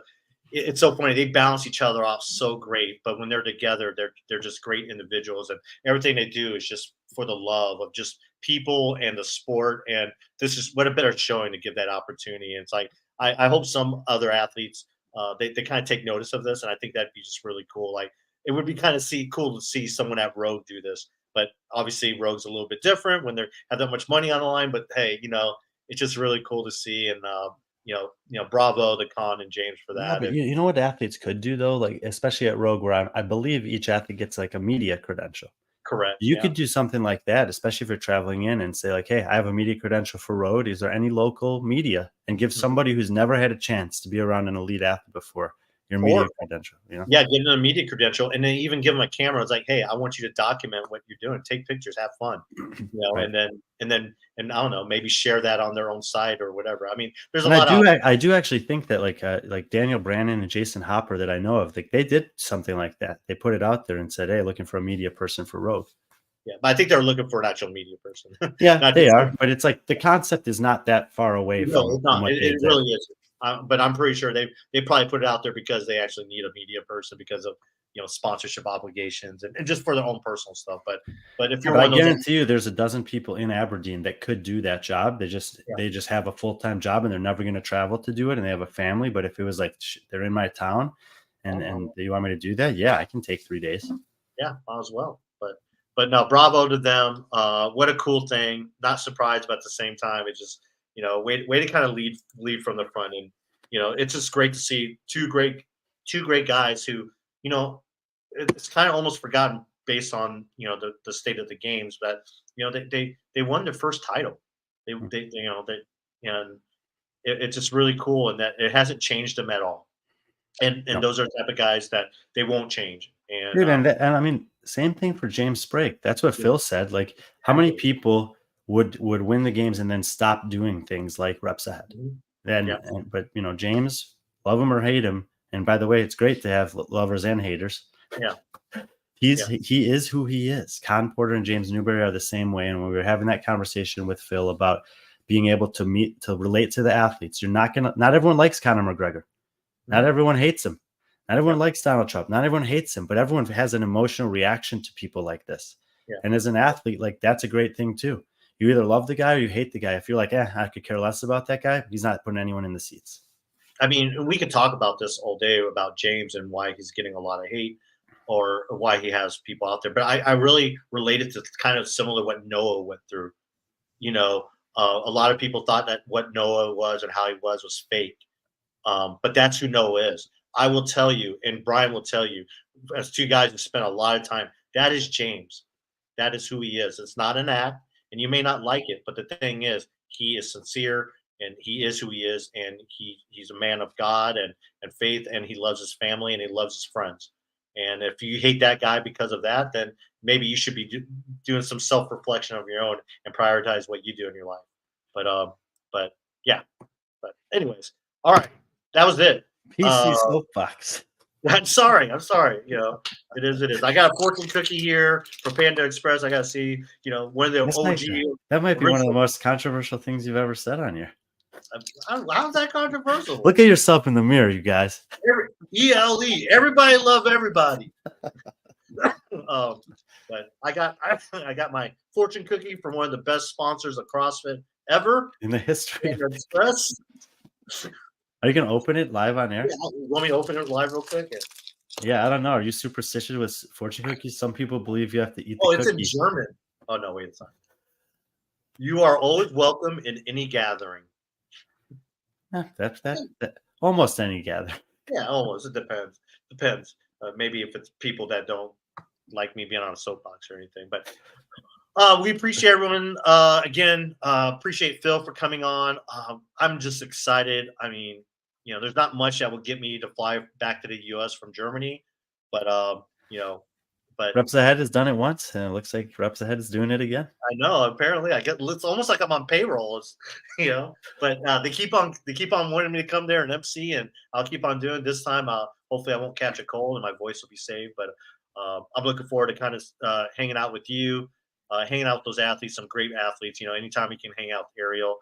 it's so funny. They balance each other off so great, but when they're together, they're just great individuals, and everything they do is just for the love of just people and the sport. And this is what a better showing to give that opportunity. And it's like I hope some other athletes they kind of take notice of this, and I think that'd be just really cool. Like it would be kind of cool to see someone at Rogue do this. But obviously, Rogue's a little bit different when they have that much money on the line. But hey, it's just really cool to see, and bravo to Con and James for that. Yeah, but you know what athletes could do though, like especially at Rogue, where I believe each athlete gets like a media credential. Correct. You could do something like that, especially if you're traveling in and say like, hey, I have a media credential for Road. Is there any local media? And give somebody who's never had a chance to be around an elite athlete before your media credential. Yeah, get them a media credential, and then even give them a camera. It's like, hey, I want you to document what you're doing, take pictures, have fun, Right. and I don't know, maybe share that on their own site or whatever. I mean, there's a lot. I do actually think that like Daniel Brannon and Jason Hopper that I know of, like they did something like that. They put it out there and said, hey, looking for a media person for Rogue. Yeah, but I think they're looking for an actual media person. Yeah, they are, but it's like the concept is not that far away No, from it's not. what It really is. But I'm pretty sure they probably put it out there because they actually need a media person because of sponsorship obligations and just for their own personal stuff. But if you're I guarantee you, there's a dozen people in Aberdeen that could do that job. They just have a full-time job and they're never going to travel to do it, and they have a family. But if it was like they're in my town and you want me to do that, yeah, I can take 3 days. Yeah, as well. But no, bravo to them. What a cool thing. Not surprised, but at the same time, it's just way to kind of lead from the front. And it's just great to see two great guys who it's kind of almost forgotten based on the state of the games, but they won their first title. They and it's just really cool, and that it hasn't changed them at all. And No. those are the type of guys that they won't change. And Dude, and I mean, same thing for James Sprague. That's what Phil said. Like, how many people would win the games and then stop doing things like reps ahead? But James, love him or hate him. And by the way, it's great to have lovers and haters. Yeah. He is who he is. Con Porter and James Newberry are the same way. And when we were having that conversation with Phil about being able to relate to the athletes, not everyone likes Conor McGregor. Not everyone hates him. Not everyone likes Donald Trump. Not everyone hates him, but everyone has an emotional reaction to people like this. Yeah. And as an athlete, like, that's a great thing too. You either love the guy or you hate the guy. If you're like, I could care less about that guy, he's not putting anyone in the seats. I mean, we could talk about this all day about James and why he's getting a lot of hate or why he has people out there. But I really related to kind of similar to what Noah went through. A lot of people thought that what Noah was and how he was fake. But that's who Noah is. I will tell you, and Brian will tell you, as two guys who spent a lot of time, that is James. That is who he is. It's not an act, and you may not like it, but the thing is, he is sincere, and he is who he is, and he's a man of God and faith, and he loves his family, and he loves his friends. And if you hate that guy because of that, then maybe you should be doing some self-reflection of your own and prioritize what you do in your life. But anyways, all right, that was it. PC soapbox. I'm sorry. It is. I got a fortune cookie here from Panda Express. I got to see, one of the OG. That might be one of the most controversial things you've ever said on here. How's that controversial? Look at yourself in the mirror, you guys. ELE. Everybody love everybody. But I got my fortune cookie from one of the best sponsors of CrossFit ever in the history of Express. Are you going to open it live on air? Yeah, want me to open it live real quick? Yeah, I don't know. Are you superstitious with fortune cookies? Some people believe you have to eat the it's cookie. in German. Oh, no, wait, it's not. You are always welcome in any gathering. That almost any gathering. Yeah, almost. It depends. Maybe if it's people that don't like me being on a soapbox or anything. But we appreciate everyone. Again, appreciate Phil for coming on. I'm just excited. I mean, there's not much that will get me to fly back to the U.S. from Germany, but Reps Ahead has done it once, and it looks like Reps Ahead is doing it again. I know. Apparently, it's almost like I'm on payroll. But they keep on wanting me to come there and MC, and I'll keep on doing. This time, hopefully, I won't catch a cold and my voice will be saved. But I'm looking forward to kind of hanging out with you, hanging out with those athletes, some great athletes. Anytime we can hang out with Ariel,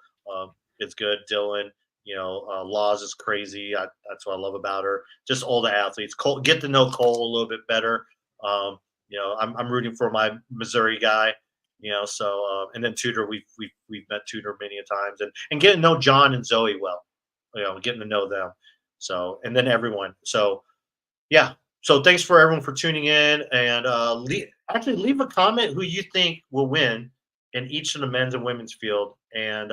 it's good. Dylan. Laws is crazy. That's what I love about her. Just all the athletes. Cole, get to know Cole a little bit better. I'm rooting for my Missouri guy. And then Tudor, we've met Tudor many a times, and getting to know John and Zoe well. Getting to know them. So, and then everyone. So, yeah. So thanks for everyone for tuning in, and leave a comment who you think will win in each of the men's and women's field, and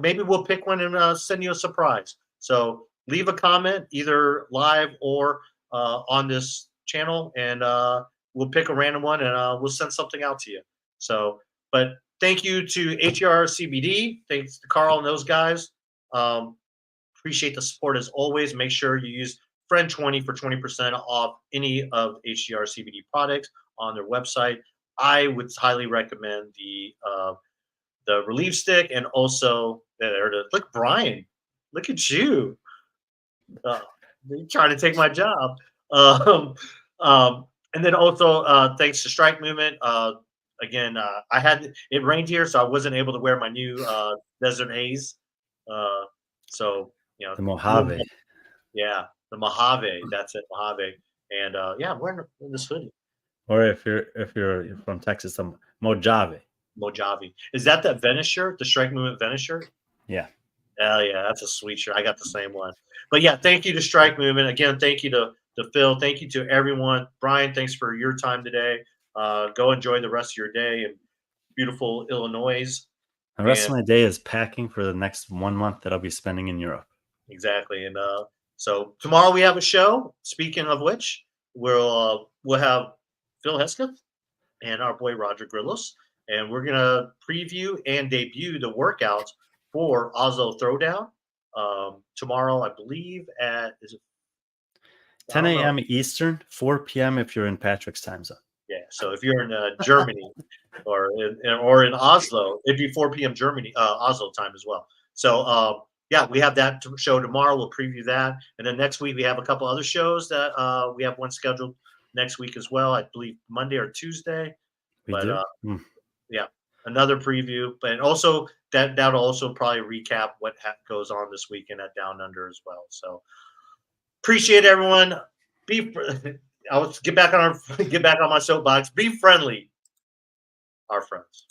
maybe we'll pick one and send you a surprise. So leave a comment either live or on this channel, and we'll pick a random one and we'll send something out to you. So, but thank you to HER CBD. Thanks to Carl and those guys. Appreciate the support as always. Make sure you use Friend20 for 20% off any of HER CBD products on their website. I would highly recommend the Releaf stick, and also look, Brian, look at you. You're trying to take my job. And then also thanks to Strike Movement. Again, it rained here, so I wasn't able to wear my new Desert Haze. So the Mojave. Yeah, the Mojave. That's it, Mojave. And I'm wearing this hoodie. Or if you're from Texas, some Mojave. Mojave. Is that Venice shirt? The Strike Movement Venice shirt? Yeah. Oh yeah, that's a sweet shirt. I got the same one. But yeah, thank you to Strike Movement. Again, thank you to Phil. Thank you to everyone. Brian, thanks for your time today. Go enjoy the rest of your day in beautiful Illinois. The rest of my day is packing for the next 1 month that I'll be spending in Europe. Exactly. And so tomorrow we have a show. Speaking of which, we'll have Phil Hesketh and our boy Roger Grillos, and we're gonna preview and debut the workouts for Oslo Throwdown tomorrow, I believe at 10 a.m. Eastern, 4 p.m. if you're in Patrick's time zone. Yeah, so if you're in Germany or in Oslo, it'd be 4 p.m. Germany Oslo time as well. So yeah, we have that show tomorrow. We'll preview that, and then next week we have a couple other shows that we have one scheduled next week as well. I believe Monday or Tuesday. We do. Yeah, another preview, but also that'll also probably recap what goes on this weekend at Down Under as well. So appreciate everyone. I'll get back on my soapbox. Be friendly, our friends.